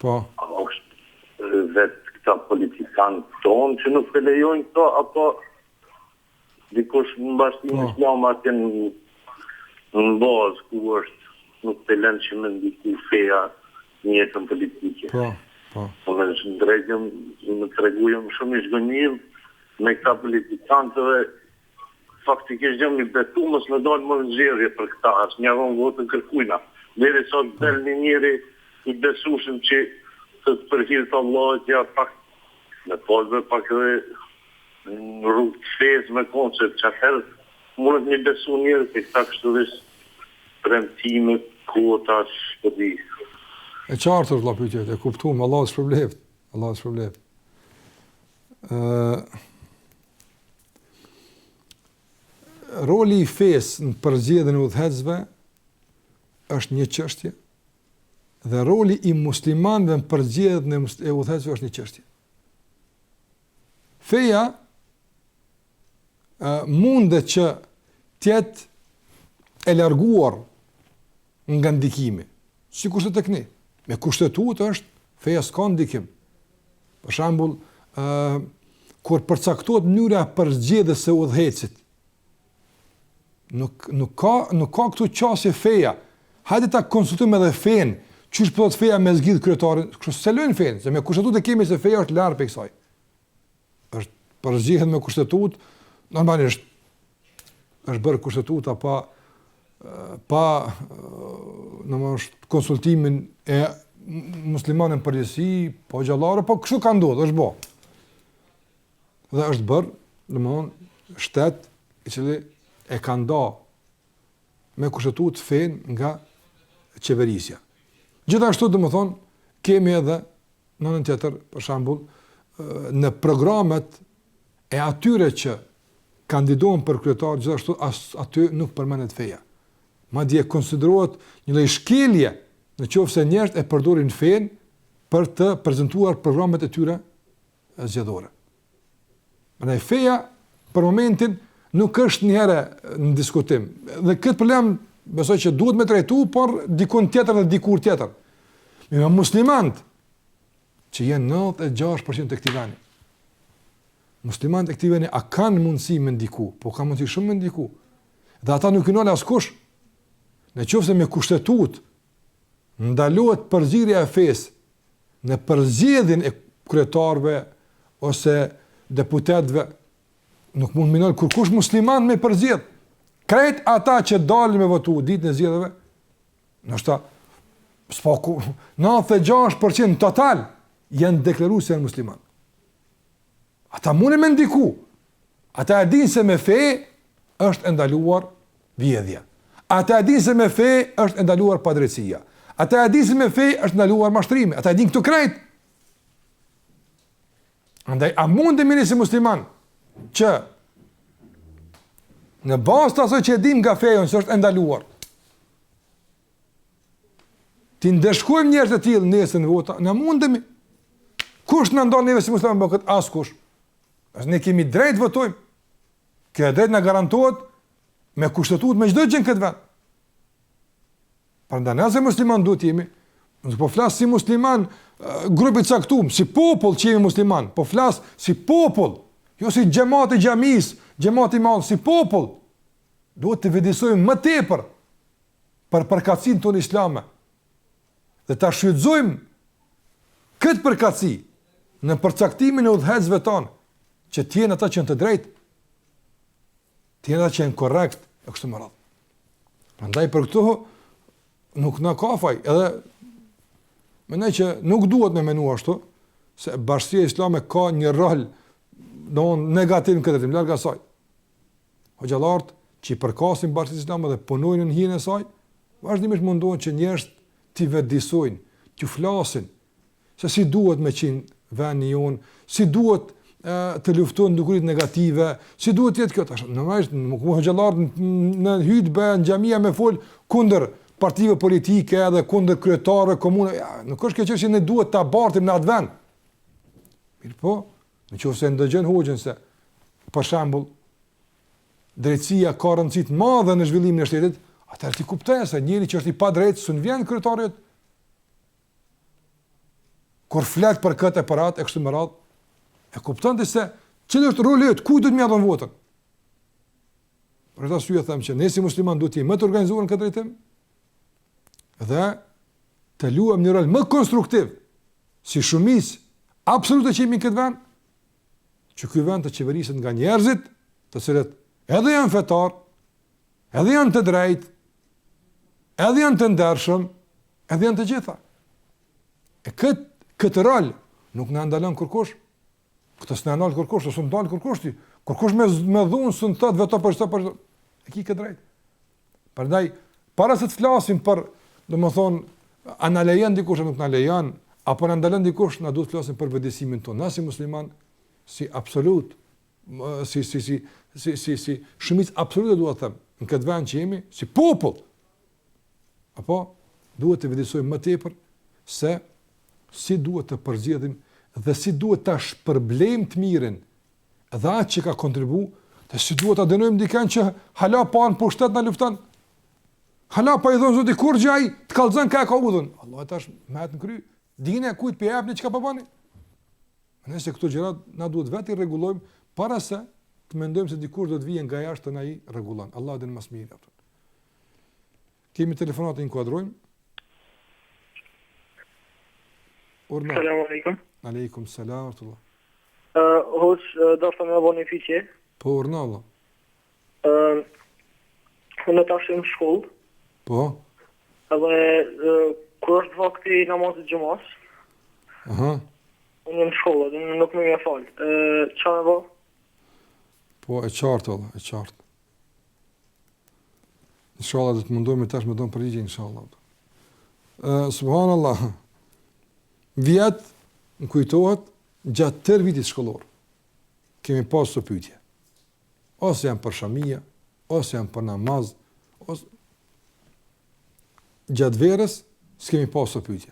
Po. është vetë këta politikanë tonë që nuk lejojnë këto, apo dikush në bashkimin islam atje në bazë ku është nuk të lënë që me ndiku feja njëtën politike. Po. Po me shëndrejtëm, më të regujëm shumë i shgënjim me këta politikantëve, faktikisht gjëm i betu mos me dalë më në zjerje për këta, asë një avon votën kërkujna. Deri sot del një njëri i besushëm që të përhirë të Allahët ja pak me polve pak edhe në rrugë të fejës me koncept që atëherë mundet një besu njërë të këta kështu dhe premtime, kota, shpëdi. E qartër të la pyetjet, e kuptuam, Allah është shpërbleft. Allah është shpërbleft. Roli i fesë në përzgjedhjen e udhëhecësve është një çështje. Dhe roli i muslimanëve në përzgjedhjen e udhëhecësve është një çështje. Feja mundet që të jetë e larguar nga ndikimi, sikurse tek ne. Me kushtetut është feja s'ka ndikim. Për shembull, kur përcaktohet mënyra e përzgjedhjes së udhëhecit, nuk ka këtu qasje feja. Hajde ta konsultojmë edhe fen. Qysh po thot feja me zgjidh kryetarin? Kështu se lën fen, se me kushtetut e kemi se feja është larg pe kësaj. Është përzgjedhet me kushtetut, normalisht është bërë kushtetuta pa konsultimin e muslimanën përgjithësi, po xhallarë, po kështu ka ndodhur, është bë. Dhe është bërë, domthonë, shtet i cili e ka nda me kushtetut fen nga qeverisja. Gjithashtu domethënë kemi edhe në anën tjetër, për shembull, në programet e atyre që kandidohen për kryetar, gjithashtu aty nuk përmendet feja. Madje konsiderohet një lloj shkelje nëse njerëzit e përdorin fen për të prezantuar programet e tyre zgjedhore. Prandaj feja për momentin nuk është një herë në diskutim. Dhe këtë problem besoj që duhet me trajtu, por dikun tjetër dhe dikur tjetër. Me muslimanët që janë 96% e këtij veni. Muslimanët e këtij veni a kanë mundësi me ndiku, po kanë mundësi shumë me ndiku. Dhe ata nuk i nol askush. Nëse me kushtetut ndalohet përzierja e fesë në përzgjedhjen e kryetarëve ose deputetëve, nuk mund minol kurkush musliman me përzgjedh. Krejt ata që dalin me votu ditën e zgjedhjeve, ndoshta spaku 96% total janë deklaruar se janë musliman. Ata mundën me ndiku. Ata e dinë se me fe është ndaluar vjedhja. Ata e dinë se me fe është ndaluar padrejtia. Ata e dinë se me fe është ndaluar mashtrimi. Ata e dinë këto krejt. Andaj, a mundemi ne si musliman që në bazë të asoj që e dim nga feja nëse është ndaluar, ti ndeshkojmë njerëz të tillë nesër në vota, na mundemi. Kush na ndon neve si musliman bë këtë? Askush. Ne kemi drejt votojmë. Kjo drejt na garantohet me kushtetut me çdo gjë në këtë vend. Prandaj nëse musliman duhet jemi, nëse po flas si musliman, grupi i caktuar, si popull që jemi musliman, po flas si popull, jo si xhamati i xhamis, xhamati i madh, si popull. Duhet të vëdësojmë më tepër për përkatësinë tonë islame. Dhe ta shfrytëzojmë këtë përkatësi në përcaktimin e udhëhecësve tonë, që të jenë ata që janë të drejtë, të jenë ata që janë korrekt e kështu me radhë. Prandaj për këto nuk na ka faj, edhe mendoj që nuk duhet me menu ashtu, se bashkësia islame ka një rol negativ në këtë rrymë, larg asaj. Hoxhallarët që i përkasin bashkësisë islame dhe punojnë në hijen e saj, vazhdimisht mundohen që njerëz t'i vëdësojnë, t'u flasin, se si duhet me qenë vendi jonë, si duhet të luftojnë dukurit negative, si duhet jetë kjo tash. Normalisht nuk mund hoxhallarët në hutbë në xhamia me fol kundër partive politike edhe kundër kryetarëve komune. Ja, nuk është kjo çështje ne duhet ta bartim në atë vend. Mirë po, nëse ndëgjon hoxhën se për shembull drejtësia ka rëndësi të madhe në zhvillimin e shtetit, atëherë ti kuptoj se njëri që është i padrejtë s'u vjen kryetarit kur flet për këtë e për atë e kështu me radhë, e kupton se çfarë është roli yt, ku duhet më dhon votën. Për këtë arsye them që ne si musliman duhet të jemi më të organizuar në këtë drejtim dhe të luajmë një rol më konstruktiv si shumicë absolute që jemi në këtë vend, që ky vend të qeveriset nga njerëzit të cilët edhe janë fetar, edhe janë të drejtë, edhe janë të ndershëm, edhe janë të gjitha. E këtë rol nuk na ndalon kurkush. Këtë s'na ndal kurkush, ose ndal kurkush ti. Kurkush me dhunë s'u thot vetë për çfarë për e ki këtë drejt. Prandaj para se të flasim për, domethënë, a na lejon dikush apo nuk na lejon, apo na ndalon dikush, na duhet të flasim për vëdësimin tonë. Na si musliman, si absolut, si shumicë absolute duhet të them, në këtë vend që jemi, si popull, apo duhet të vëdësojmë më tepër se si duhet të përzgjedhim dhe si duhet ta shpërblejmë të mirën dhe atë që ka kontribuar, dhe si duhet ta dënojmë dikën që hala pa në pushtet na lufton. Hala pa i dhon zoti kur gjaj të kallzon ka udhën. Allah tash me atë në kry, dinë kujt pe japni çka po bani. Nëse këto gjëra na duhet vetë i rregullojmë para se të mendojmë se dikush do të vijë nga jashtë na i rregullon. Allah din më së miri atë. Kemi telefonat të inkuadrojmë. Selam aleikum. Aleikum selam tullah. Hoç do të më bëni fiqe. Po urna Allah. Unë tash në shkollë. Po. Edhe kur është vakti namazit xhumas. Aha. Unë në shkollë, dhe nuk më fal. Çfarë bë? Po e qartë Allah, e qartë. Inshallah do të mundohemi tash me don përgjigje inshallah. Subhanallah. Vjet në kujtohet gjatë tërë vitit shkollor. Kemi pasur pyetje. Ose janë për shamia, ose janë për namaz, ose gjatë verës s'kemi pasur pyetje.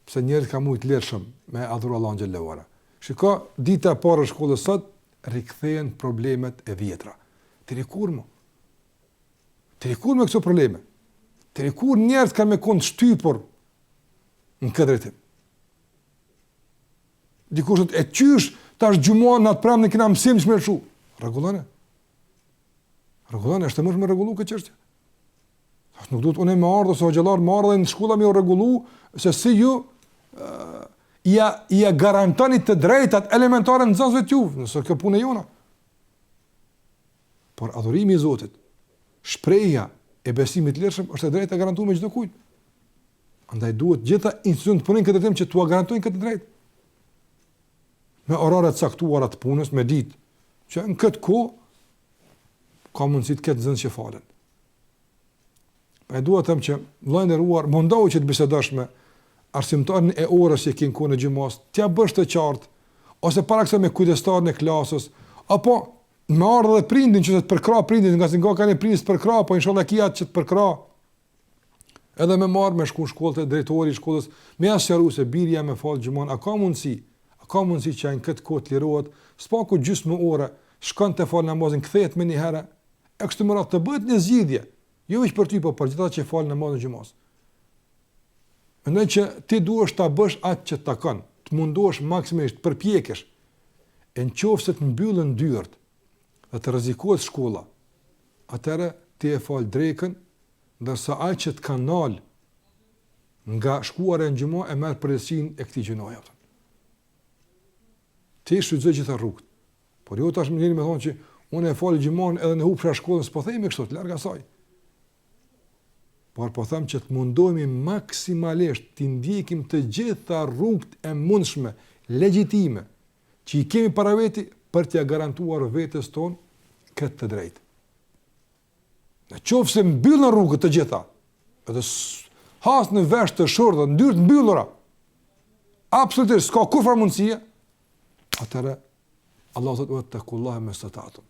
Pse njerëzit kanë shumë të lirshëm me adhuru Allahun xhallahu ala. Shiko, dita e parë e shkollës sot rikthehen problemet e vjetra. Të rikur me këto probleme. Të rikur njerëz kanë me kont shtypur në këtë drejtim. Dikush e qysh tash gjumon natë pranë kena mësim të mërshu. Rregullone. Rregullone, është më shumë rregullu këtë çështje. Nuk duhet unë me ardhë ose hoxhallar më ardhën në shkolla më rregullu se si ju ja garantoni të drejtat elementare në nxënësve të juve, nëse kjo punë e jona. Por adhurimi i Zotit, shprehja e besimit të lirshëm është e drejtë e garantuar me çdo kujt. Andaj duhet gjitha institucionet të punojnë këtë drejtim që t'ua garantojnë këtë drejtë. Me orare të caktuara të punës, me ditë, që në këtë kohë ka mundësi të ketë nxënës që falen. E dua të them që vllai nderuar, mundohu që të bisedosh me arsimtarin e orës që ke në kohën e xumos, t'ia bësh të qartë ose para kësaj me kujdestarin e klasës, apo me ardhe dhe prindin që të përkra prindin, nga se nga kanë prindis përkra, po inshallah kia që të përkra, edhe me marrë me shku në shkollë të drejtori i shkollës, me asëqaru se birja me falë gjumon, a ka mundësi që në këtë kohë të lirohet, s'paku gjysmë ore, shkon të falë namazin, kthehet me një herë, e kështu me radhë të bëhet një zgjidhje, jo veç për ty, po për gjitha që falë namazin gjumos. Mendoj që ti duhesh ta bësh atë që takon, të mundohesh maksimisht, përpjekesh, e në qofë se të mbyllën dyert dhe të rrezikohet shkolla, atëherë ti e fal drekën, ndërsa ai që të kanë nal nga shkuara në xhumë e merr përgjegjësinë e këtij gjinoje. Ti shfrytëzoj gjitha rrugët. Por jo tash më jeni me thonë që unë e fal xhumën edhe në hupsha shkollën, s'po themi kështu, larg asaj. Por po them që të mundohemi maksimalisht të ndjekim të gjitha rrugët e mundshme, legjitime, që i kemi para veti për t'ia garantuar vetes tonë këtë të drejtë. Në qofë se mbyllën rrugët të gjitha, edhe hasë në vesh të shordë, në dyrë të mbyllëra, absolutisht, s'ka kur farë mundësia, atëre, Allah thotë, të kullahe me statatum.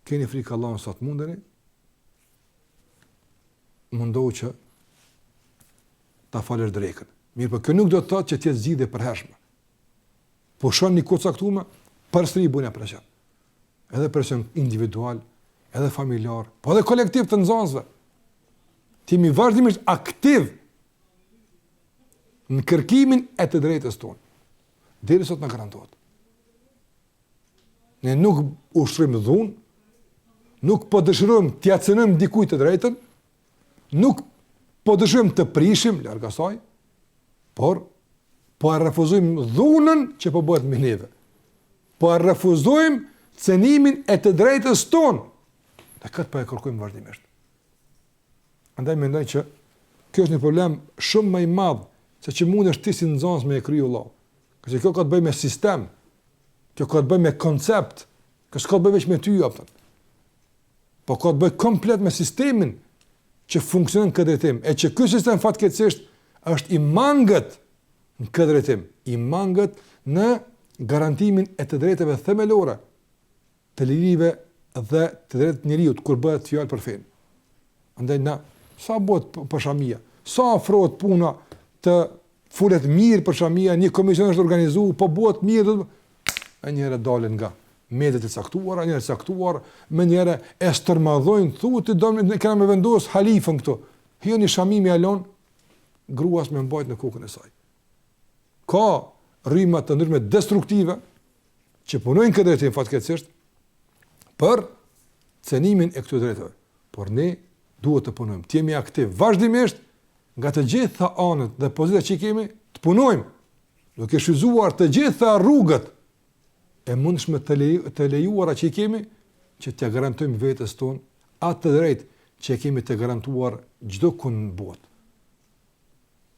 Keni frikë Allah në satë mundeni, mundohu që ta falësh drekën. Mirë, për kjo nuk do të thotë që t'jetë zgjidhje përhershme. Po shon një kohë caktuar, përsëri bën presion. Edhe presion individual, edhe familjar, po edhe kolektiv të nxënësve. Ti mi vazhdimisht aktiv në kërkimin e të drejtës tonë. Deri sot na garantohet. Ne nuk ushtrojmë dhunë, nuk po dëshirojmë t'ia cënojmë dikujt të drejtën, nuk po dëshirojmë të prishim larg asaj, por po e refuzojmë dhunën që po bëhet me neve. Po e refuzojmë cënimin e të drejtës tonë. Dhe këtë po e kërkojmë vazhdimisht. Andaj mendoj që kjo është një problem shumë më i madh se që mundesh ti si nxënës me e kriju Allah. Qëse kjo ka të bëjë me sistem, kjo ka të bëjë me koncept, kjo s'ka të bëjë veç me ty apo. Po ka të bëjë komplet me sistemin që funksionon këtë drejtim, e që ky sistem fatkeqësisht është i mangët në këtë drejtim, i mangët në garantimin e të drejtave themelore të lirive dhe të drejtë njeriut kur bëhet fjalë për fen. Andaj na sa bëhet për shamia, sa afrohet puna të fulet mirë për shamia, një komision është organizuar, po bëhet mirë, e njëherë dalën nga mediat e caktuara, njëherë caktuar, më njëherë e stërmadhojnë, thotë domun kemë me vendos halifën këtu. Jo një shamimi alon gruas me mbajt në kokën e saj. Ka rryma të ndryshme destruktive që punojnë këtë drejtim fatkeqësisht për cenimin e këtyre drejtave. Por ne duhet të punojmë, të jemi aktiv vazhdimisht nga të gjitha anët dhe pozitat që kemi, të punojmë, duke shfrytzuar të gjitha rrugët e mundshme të lejuara që kemi, që t'ia garantojmë vetes tonë atë të drejtë që kemi të garantuar çdo kund në botë.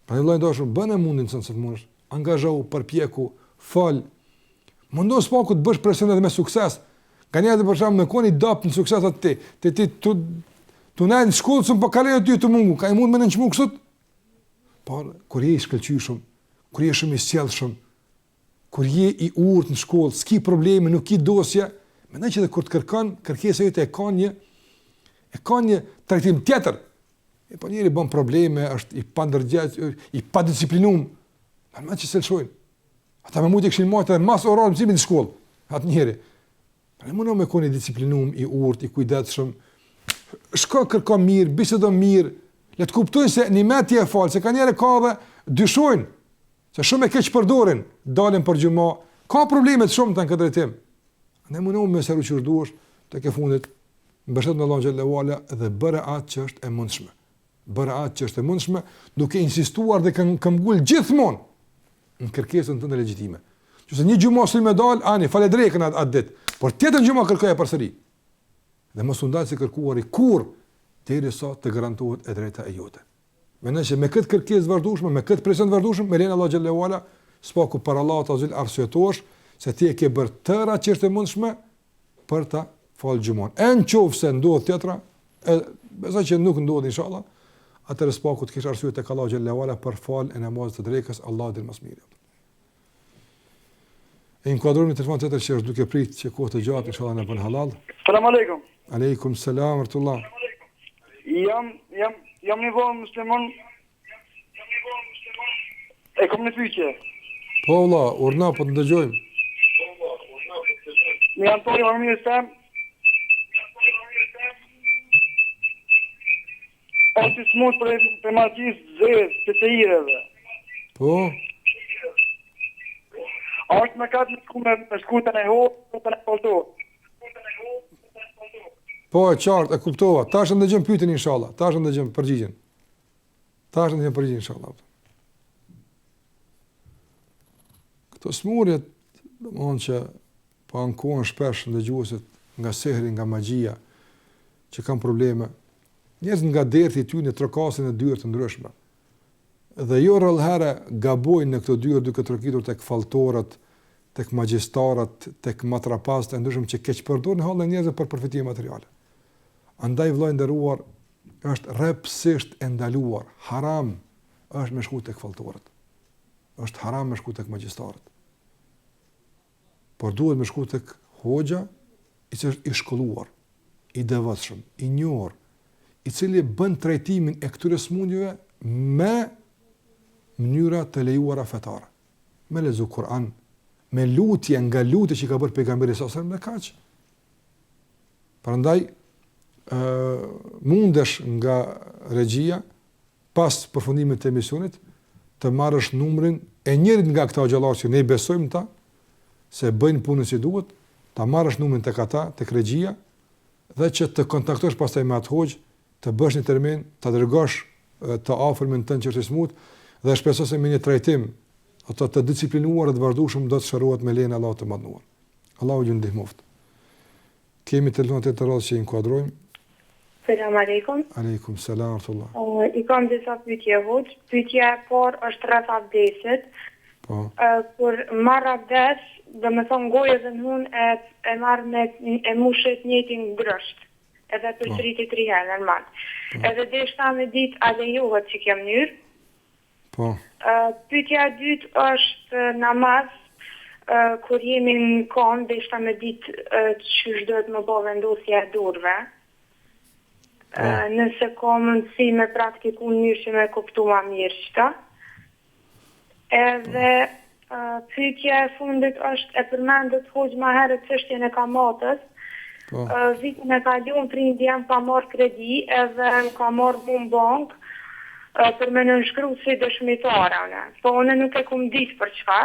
Prandaj vëllai dashur, bënë mundin se të mundesh, angazhohu, përpjeku, fal. Mundos paku të bësh presion edhe me sukses. Ka njerëz për shembull me koni dop në sukses atë ti tu na në shkollë sun po kaloj aty të mungu, ka i mund më në çmu kështu. Por kur je i shkëlqyshëm, kur je shumë i sjellshëm, kur je i urtë në shkollë, s'ki probleme, nuk ki dosje, mendoj që edhe kur të kërkon, kërkesa jote e ka një trajtim tjetër. E po njëri bën probleme, është i pandërgjeshëm, i padisciplinuar. Normal që selshojnë. Ata më mund të kishin marrë edhe mas orar mësimin në shkollë. Atë njëri. Ne mundom me koni disciplinuar, i urtë, i kujdesshëm. Shko kërko mirë, bisedo mirë. Le të kuptojnë se një meti e falë, se ka njerë ka dhe dyshojnë, se shumë e keq përdorin, dalin për gjuma, ka problemet shumë të në këtë drejtim. Ne mundom me seru që shduash, të ke fundit, mbështet në Allah xhallahu ala dhe bëre atë që është e mundshme. Bëre atë që është e mundshme, duke insistuar dhe këmbgul gjithmonë në kërkesën tënde legjitime. Qëse një gjuma s'u më dal, ani falë drekën atë ditë, por tjetër gjuma kërkoja përsëri. Dhe mos u ndal se kërkuari kur derisa të garantohet e drejta e jote. Mendoj se me këtë kërkesë vazhdueshme, me këtë presion të vazhdueshëm, me lenin Allah xhallahu ala, spaku për Allah ta zil arsyetosh se ti e ke bërë tëra që është e mundshme për ta fal gjumon. Nëse ndodh tjetra, besoj që nuk ndodh inshallah, atëherë spaku të kesh arsye tek Allah xhallahu ala për fal e namazit të drekës, Allah dhe mësmiri. E inkuadrojmë në telefon tjetër që është duke prit që kohë të gjatë, inshallah në bën halal. Selam aleikum. Aleikum selam wa rahmatullah. Jam një vëllë musliman. E kom në pyetje. Po valla, urna po të ndëgjojmë. Mi Antoni Armir Sam. Ati smut për marqis zez, për të ireve. Po, A është me katë me shkutën e ho, shkutën e polto. po e qartë, e kuptova. Tash ndëgjojmë pyetjen inshallah. Tash ndëgjojmë përgjigjen. Inshallah. Këto smurjet, domthonjë që po ankohen shpesh ndëgjuesit nga sehri, nga magjia, që kanë probleme. Njerëz nga derti i tyre trokasin në dyert të ndryshme. Dhe jo rrallëherë gabojnë në këto dyert duke trokitur tek falltorët, tek magjistarët, tek matrapastët e ndryshëm që keq përdorin hallën e njerëzve për përfitime materiale. Andaj vëllai nderuar, është rrepsisht e ndaluar, haram është me shku tek falltorët. Është haram me shku tek magjistarët. Por duhet me shku tek hoxha i cili është i shkolluar, i devotshëm, i njohur, i cili bën trajtimin e këtyre smundjeve me mënyra të lejuara fetare. Me lezu Kur'an, me lutje nga lutje që ka bërë pejgamberi sallallahu alajhi wasallam, kaq. Prandaj mundesh nga regjia pas përfundimit të emisionit të marrësh numrin e njërit nga këta xhallarë që ne besojmë ta se bëjnë punën si duhet, ta marrësh numrin tek ata, tek regjia dhe që të kontaktosh pastaj me atë hoxh, të bësh një termin, ta dërgosh të afërmin tënd që është i smut dhe shpresoj se me një trajtim ato të disiplinuar dhe të vazhdueshëm do të shërohet me lejen e Allahut të mëdhenuar. Allahu ju ndihmoft. Kemi telefon të rrallë që inkuadrojmë. Selam aleikum. Aleikum selam ورحمة I kam disa pyetje hoc. Pyetja e parë është rreth abdesit. Po. Kur marr abdes, domethënë goja dhe nun e marr me e mushit njëtin grosht. Edhe për shriti 3 herë normal. Edhe deshta me ditë a lejohet që kem mënyrë. Po. Pyetja e dytë është namaz. Kur jemi në kohë, deshta me ditë ç'është duhet më bëj vendosja e durve. Nëse ka mundësi me praktiku në njërë që me kuptu ma mirë qëta. Edhe pyetja e fundit është e përmendet hoqë ma herët çështjen e kamatës. Vitin e kaluar prindi jam ka marrë kredi edhe ka marrë bu në bank për me nënshkru si dëshmitare. Po unë nuk e kum ditë për çka.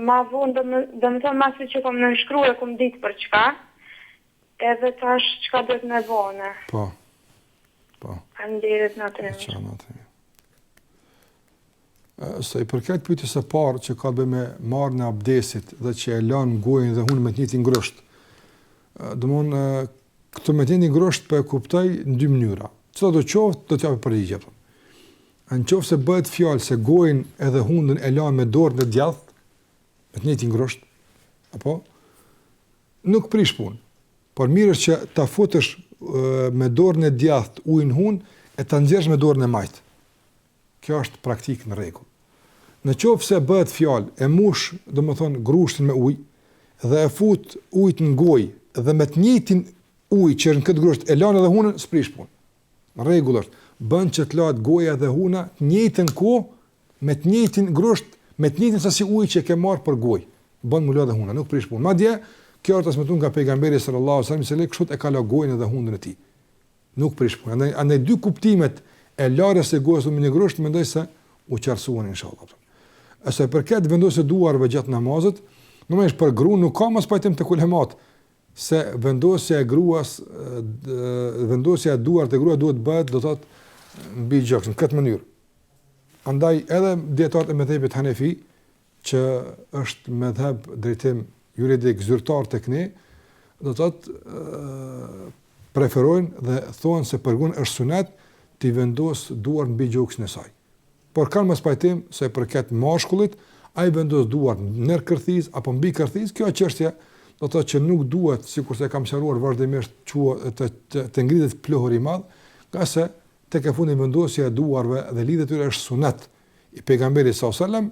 Ma vonë dhe më thonë masi që kom nënshkru e kum ditë për çka. Edhe tash çka duhet me vone. Po. Faleminderit natën. Sa i përket pyetjes së parë që ka bënë me marrjen e abdesit dhe që e lën gojën dhe hunë me të njëjtin grosht. Domthonë këtë me të njëjtin grosht po e kuptoj në dy mënyra. Çdo do qoftë do të japë përgjigje. Nëse bëhet fjalë se gojën edhe hundën e lën me dorën e djathtë me të njëjtin grosht, apo nuk prish punë. Por mirë është që ta futësh me dorën e djathtë ujin hunë e ta nxjerrësh me dorën e majtë. Kjo është praktikë në rregull. Në qoftë se bëhet fjalë e mush, domethënë grushtin me ujë dhe e fut ujit në gojë dhe me të njëjtin ujë që në këtë grusht e lan edhe hunën, s'prish punë. Në rregull është, bën që të lahet goja dhe huna të njëjtën kohë me të njëjtin grusht, me të njëjtin sasi ujë që ke marrë për gojë. Bën mulo dhe huna, nuk prish punë. Madje kjo është transmetuar nga pejgamberi sallallahu alajhi wasallam se kështu e ka la gojën edhe hundën e tij. Nuk prish punë. Andaj dy kuptimet e larjes së gojës me një grusht mendoj se u qartësuan inshallah. Asa përkat vendosë duarve gjatë namazit, normalisht për gruan nuk ka mos pajtim të ulemat se vendosja e gruas, vendosja e duart e gruas duhet bëhet do të thotë mbi gjoksin në këtë mënyrë. Andaj edhe dietarët e mëdhëpit Hanefi që është mëdhëp drejtim juridik zyrtar tek ne, do të thotë preferojnë dhe thonë se për gruan është sunet të vendos duar mbi gjoksin e saj. Por kanë mos pajtim se përket mashkullit, ai vendos duar në kërthiz apo mbi kërthiz, kjo është çështje do të thotë që nuk duhet, sikurse e kam sqaruar vazhdimisht, të ngritet pluhur i madh, ka se tek e fundi vendosja e duarve dhe lidhja tyre është sunet i pejgamberit sallallahu alajhi wasallam,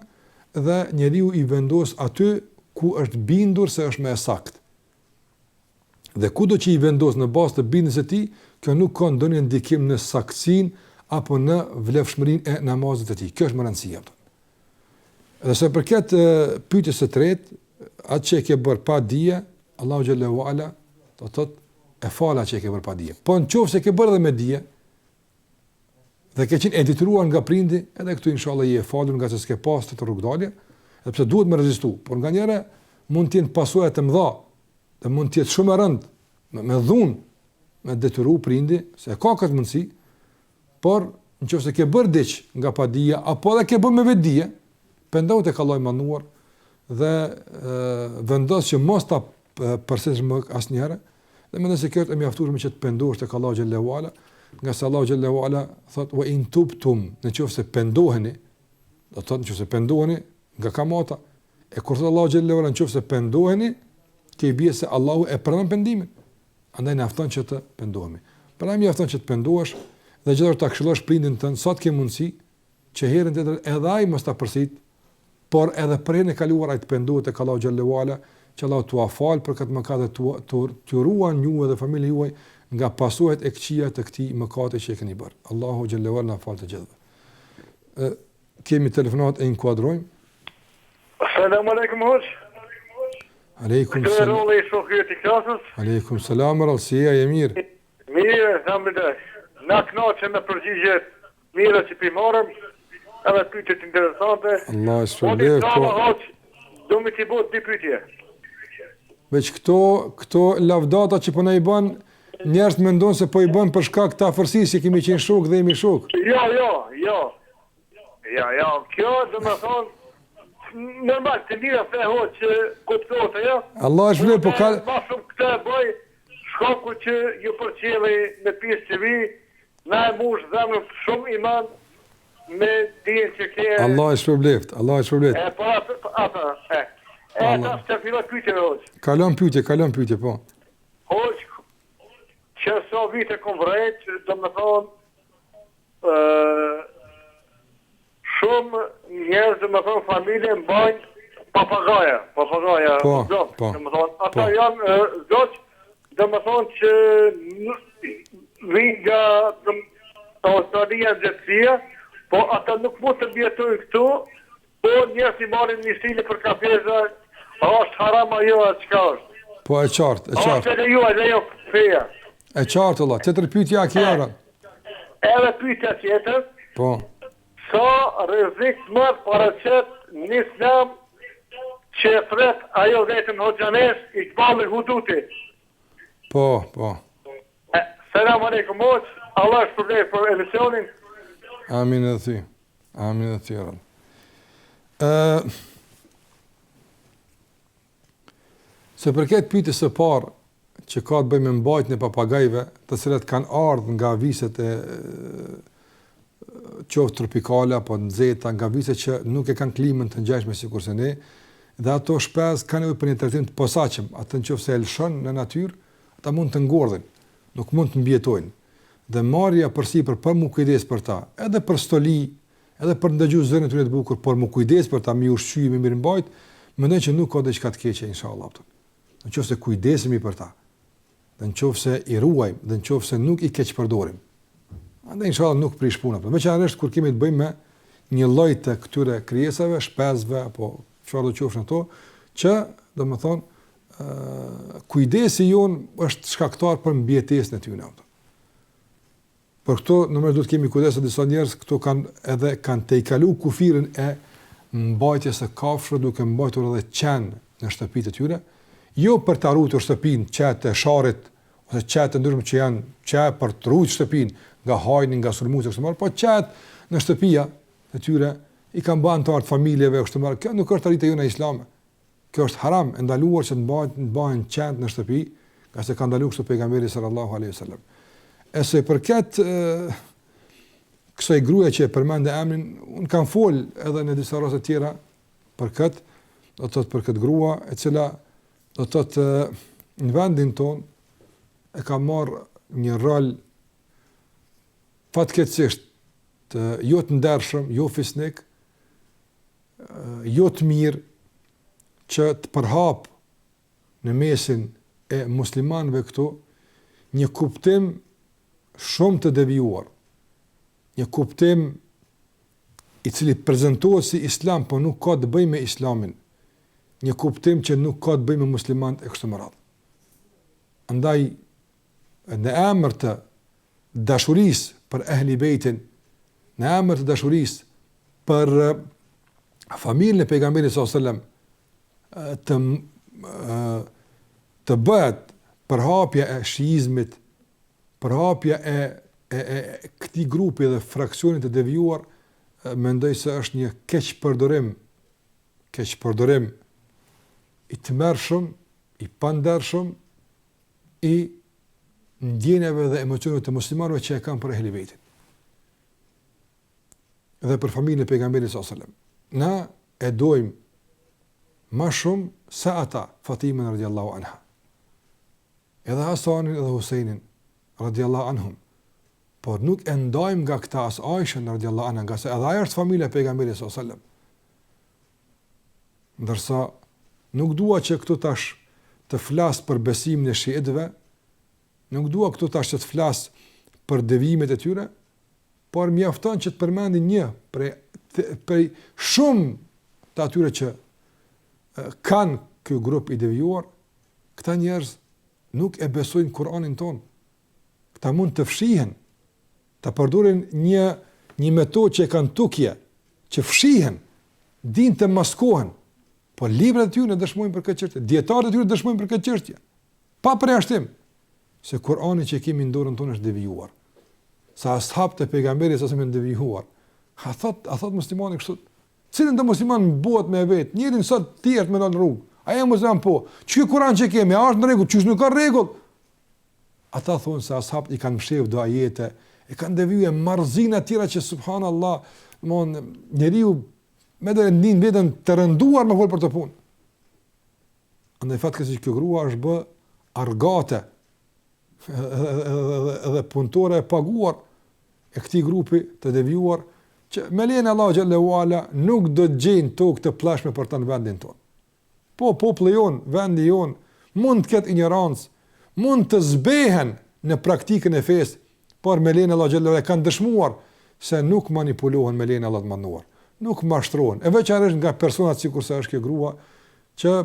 dhe njeriu i vendos aty ku është bindur se është më e saktë. Dhe kudo që i vendos në bazë të bindjes së tij, kjo nuk ka ndonjë ndikim në saktësinë apo në vlefshmërinë e namazit të tij. Kjo është më rëndësia. Edhe sa përket pyetjes së tretë, atë që e ke bërë pa dije, Allahu xhallahu ala do të thotë e fala që e ke bërë pa dije. Po nëse e ke bërë edhe me dije dhe ke qenë edituar nga prindi, edhe këtu inshallah je e falur nga se s'ke pas të rrugdalje, edhe pse duhet me rezistu. Por nganjëherë mund të jenë pasojat e mëdha, dhe mund të jetë shumë e rëndë me dhunë, me detyru prindi, se ka këtë mundësi, por nëse ke bërë diç nga padija apo edhe ke bërë me vetdije, pendohu tek Allahu i manduar dhe vendos që mos ta përsërish më asnjëherë, dhe mendoj se kjo është e mjaftueshme që të pendohesh tek Allahu xhallahu ala, nga se Allahu xhallahu ala thot wa in tubtum, nëse pendoheni, do të thotë nëse pendoheni nga kamata, e kur thot Allahu xhallahu ala nëse pendoheni, ke i bie se Allahu e pranon pendimin. Andaj na afton që të pendohemi. Pra më afton që të pendohesh dhe gjithashtu ta këshillosh prindin tënd sa të ke mundësi që herën tjetër edhe ai mos ta përsit, por edhe për herën e kaluar ai të pendohet tek Allahu xhallahu ala, që Allahu t'ua fal për këtë mëkat dhe t'u ruan ju dhe familjen juaj nga pasojat e këqija të këtij mëkati që e keni bërë. Allahu xhallahu ala na fal të gjithëve. Kemi telefonat e inkuadrojmë. Asalamu alaykum hoç. Aleikum salam. Aleikum salam, rëllësia, e mirë. Mirë, alhamdulillah. Na kënaqem me përgjigjet mira që marrëm, edhe pyetjet interesante. Allah e shpërblet, po. Do me t'i bëj dy pyetje. Veç këto lavdata që po na i bën, njerëz mendon se po i bën për shkak të afërsisë që kemi qenë shok dhe jemi shok. Jo. Kjo do të thonë normal, të mira se hoqë kuptohet, jo? Allah është vlerë, po ka... Ma shumë këtë bëj, shkoku që ju përqeli në pjesë që vi, na e mush zemrën shumë iman me dijen që ke... Allah është përbleft. E, po ata. Ta së të fillat pyjtje, hoqë. Kalon pyjtje, po. Hoqë, që so vite kom vrejt, do më thonë, shumë njerëz dhe më thonë familje mbajnë papagaja. Po. Dhe më thonë, ata janë zoq, dhe më thonë që vinë nga Australia në gjëtësia, po ata nuk mund të bjetojnë këtu, po njerëz i marrin një stile për kafeza, a është haram ajo e qka është? Po e qartë. A është e lejo feja? E qartë, Allah. Tjetër pyetja a kjera? Edhe pyetja tjetër, po. Sa rrezik më paraqet në Islam që flet ajo vetëm hoxhanes i kpallë huduti. Po. Selam aleikum moç, Allah shpërblet për emisionin. Amin edhe ty. Se përket pyetjes së parë që ka të bëjë me mbajtjen e papagajve, të cilat kanë ardhur nga viset e qoftë tropikale apo nxehta, nga vise që nuk e kanë klimën të ngjashme sikurse ne, dhe ato shpesh kanë nevojë për një trajtim të posaçëm, atë nëse e lëshon në natyrë, ata mund të ngordhin, nuk mund të mbijetojnë. Dhe marrja përsipër për mu kujdes për ta, edhe për stoli, edhe për ndëgjuar zërin e tyre të bukur, por mu kujdes për ta, mi ushqy, mi mirëmbajt, mendoj që nuk ka diçka të keqe inshallah. Nëse kujdesemi për ta, dhe nëse i ruajmë, dhe nëse nuk i keq përdorim. Andaj inshallah nuk prish puna, veçanërisht kur kemi të bëjmë me një lloj të këtyre krijesave, shpesve apo çfarë do qofshin ato, që domethënë kujdesi jon është shkaktar për mbijetesën e tyre. Për këto normalisht duhet kemi kujdes se disa njerëz këto kanë tejkalu kufirin e mbajtjes së kafshëve, duke mbajtur edhe qen në shtëpitë e tyre, jo për të ruajtur shtëpinë, qetë e sharrit ose qetë ndryshme që janë qetë për të ruajtur shtëpinë nga hajni, nga sulmuesi kështu më, po qetë në shtëpia e tyre i kanë bën antar të familjeve kështu më. Kjo nuk është arritje jone islame. Kjo është haram, e ndaluar që të bëhen qetë në shtëpi, nga se ka ndaluar kështu pejgamberi sallallahu alaihi wasallam. E se përket kësaj gruaje që e përmendë emrin, un kam fol edhe në disa raste tjera për këtë, do të thotë për këtë grua, e cila do të thotë në vendin ton e ka marrë një rol fatkeqësisht jo të ndershëm, jo fisnik, jo të mirë që të përhap në mesin e muslimanëve këtu një kuptim shumë të devijuar, një kuptim i cili prezantohet si islam, po nuk ka të bëjë me islamin, një kuptim që nuk ka të bëjë me muslimanët e kështu me radhë. Andaj, në emër të dashurisë për ehli bejtin, në emër të dashurisë për familjen e pejgamberit sallallahu alajhi wasallam, të bëhet përhapja e shiizmit, përhapja e këtij grupi dhe fraksionit të devijuar, mendoj se është një keq përdorim i tmerrshëm, i pandershëm, i ndjenjave dhe emocioneve të muslimanëve që e kanë për ehli bejtin dhe për familjen e pejgamberit sallallahu alajhi wasallam. Na e dojmë ma shumë se ata, Fatimen radiallahu anha, edhe Hasanin edhe Husejnin radiallahu anhum, por nuk e ndajmë nga këta as Aishën radiallahu anha, nga se edhe ajo është familja e pejgamberit sallallahu alajhi wasallam. Ndërsa nuk dua që këtu tash të flas për besimin e shiitëve, nuk dua këtu tash që të flas për devijimet e tyre, por mjafton që të përmendin një prej shumë të atyre që kanë ky grup i devijuar. Këta njerëz nuk e besojnë Kur'anin ton. Këta mund të fshihen, të përdorin një metodë që e kanë tukje, që fshihen, din të maskohen, po librat e tyre dëshmojnë për këtë çështje, dietarët e tyre dëshmojnë për këtë çështje, pa përjashtim se Kur'ani që kemi në dorën tonë është devijuar. Sa ashabët e pejgamberit sa më devijuar. A thot muslimani kështu? Cilën do musliman bëhet me vet? Njërin sot tjerë me në rrugë. A e musliman po? Çi Kur'an që kemi, a është në rregull? Çish nuk ka rregull? Ata thonë se ashabët i kanë mshef do ajete, e kanë devijuar marrëzina të tjera që subhanallahu, njeriu me dhe ndin vetën të rënduar me vol për të punë. Andaj fatkeq se kjo grua është bë argate edhe punëtore e paguar e këtij grupi të devijuar, që me lejen e Allahu xhallahu ala nuk do të gjejnë tokë të plashme për ta në vendin tonë. Po populli jon, vendi jon mund të ketë ignorancë, mund të zbehen në praktikën e fesë, por me lejen e Allahu xhallahu ala kanë dëshmuar se nuk manipulohen me lejen e Allahut mënduar, nuk mashtrohen. E veçanërisht nga personat sikurse është kjo grua, që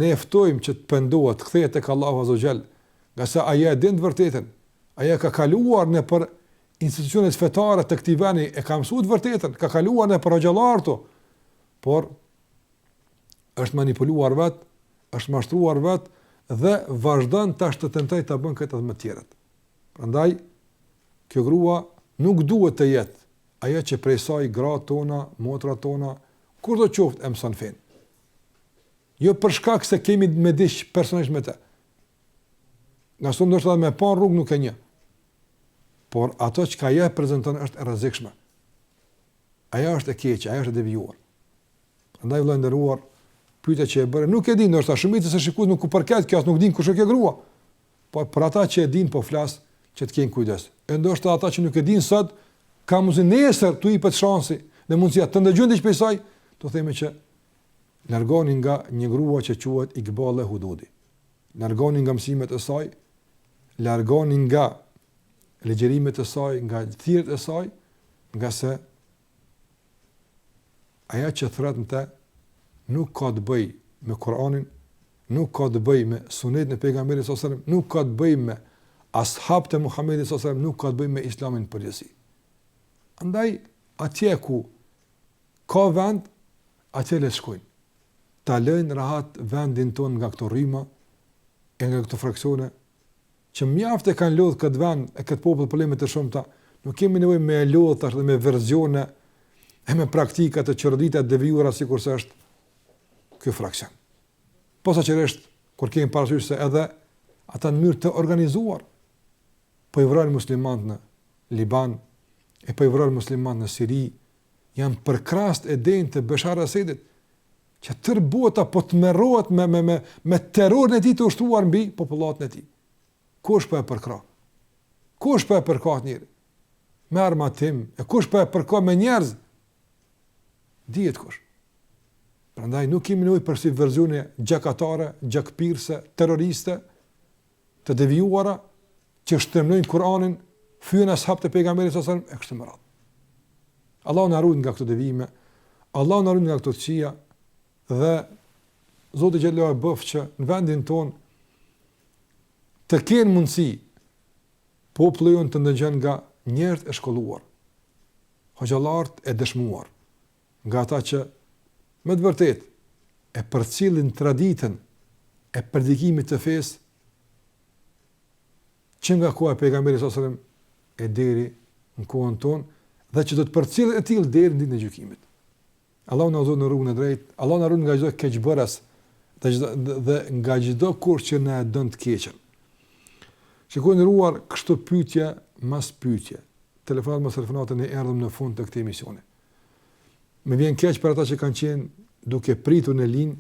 ne e ftojmë që të pendohet, të kthehet tek Allahu azza xhall, nga sa ajo e din të vërtetën, ajo ka kaluar në për institucionet fetare të këtij vendi, e ka mësuar të vërtetën, ka kaluar në për xhallarto, por është manipuluar vet, është mashtruar vet dhe vazhdon tash të tentojë ta bën këtë edhe me të tjerët. Prandaj kjo grua nuk duhet të jetë ajo që prej saj gratë tona, motrat tona, kurdo qoftë e mëson fen. Jo për shkak se kemi me dish personazh me të. Nga sot ndoshta me pa rrugë nuk e një. Por ato që ka ajo prezanton është e rrezikshme. Ajo është e keqe, ajo është e devijuar. Prandaj vëllai nderuar, pyetja që e bëre, nuk e di, ndoshta shumica se shikues nuk u përket kjo, as nuk din kush është kjo grua. Po për ata që e din po flas, që të kenë kujdes. E ndoshta ata që nuk e din sot, ka mundësi nesër tu i pet shansi dhe mundësia të ndëgjojnë diçka prej saj, do themi që largoni nga një grua që quhet Iqbal Hududi. Largoni nga mësimet e saj, largoni nga legjerimet e saj, nga thirrjet e saj, nga se ajo që thretën nuk ka të bëj me Kur'anin, nuk ka të bëj me sunetin e pejgamberit sallallahu alajhi wasallam, nuk ka të bëj me ashabët e Muhamedit sallallahu alajhi wasallam, nuk ka të bëj me islamin përgjithësi. Andaj atje ku ka vend, atje le të shkojnë. Ta lëjnë rahat vendin ton nga këto rryma e nga këto fraksione që mjaft e kanë lodhur këtë vend e këtë popull probleme të shumta. Nuk kemi nevojë me lodh tash dhe me verzione e me praktika të çorrëdita devijuara sikurse është ky fraksion. Posaçërisht kur kemi parasysh se edhe ata në mënyrë të organizuar po i vrojnë muslimanët në Liban e po i vrojnë muslimanët në Siri, janë përkrast e denjë të Bashar al-Assadit, që tërë bota po të merrohet me terrorin e tij të ushtruar mbi popullatën e tij. Kush po e përkrah? Kush po e përka njëri? Me armatim, e kush po e përka me njerëz? Dihet kush. Prandaj nuk kemi nevojë për subversione gjakatare, gjakpirse, terroriste, të devijuara që shtremlojnë Kur'anin, fyën ashab të pejgamberit sallallahu alajhi wasallam e kështu me radhë. Allahu na ruaj nga këto devijime, Allahu na ruaj nga këto këqija dhe Zoti xhallahu bëf që në vendin ton të kenë mundësi populli jonë të ndëgjon nga njerëz e shkolluar, hoxhallarët e dëshmuar, nga ata që me të vërtet e përcjellin traditën e predikimit të fesë që nga koha e pejgamberit sallallahu alajhi wasallam e deri në kohën tonë dhe që do të përcjellin e tillë deri në ditën e gjykimit. Allahu na udhëzon në rrugën e drejtë, Allahu na ruaj nga çdo keqbëras dhe nga çdo kurrë që na don të keqën. Shikojë ndëruar kështu pyetje mas pyetje. Telefonat mos telefonate ne erdhëm në fund të këtij emisioni. Më vjen keq për ata që kanë qenë duke pritur në linjë,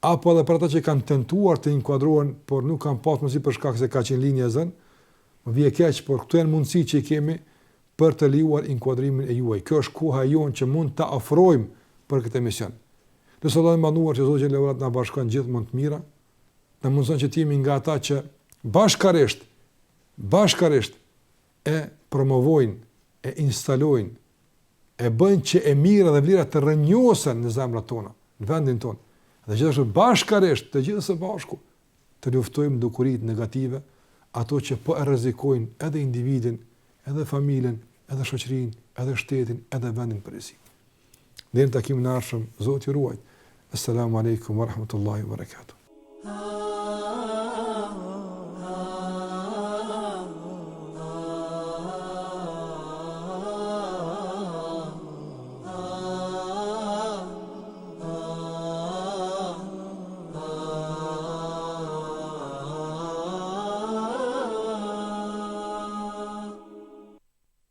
apo edhe për ata që kanë tentuar të inkuadrohen, por nuk kanë pasur mundësi për shkak se ka qenë linja e zënë. Më vjen keq, por këto janë mundësi që kemi për të lejuar inkuadrimin e juaj. Kjo është koha jonë që mund ta ofrojmë për këtë emision. Nëse Allahu më nduar që Zoti xhallahu ala na bashkon gjithmonë të mira, na mundson që të jemi nga ata që bashkarisht e promovojnë, e instalojnë, e bëjnë që e mira dhe vlera të rrënjosen në zemrat tona, në vendin tonë. Dhe gjithashtu bashkarisht, të gjithë së bashku, të luftojmë dukuritë negative, ato që po e rrezikojnë edhe individin, edhe familjen, edhe shoqërinë, edhe shtetin, edhe vendin përgjithësi. Deri në takimin e ardhshëm, Zoti ju ruaj. Assalamu alaikum wa rahmatullahi wa barakatuh.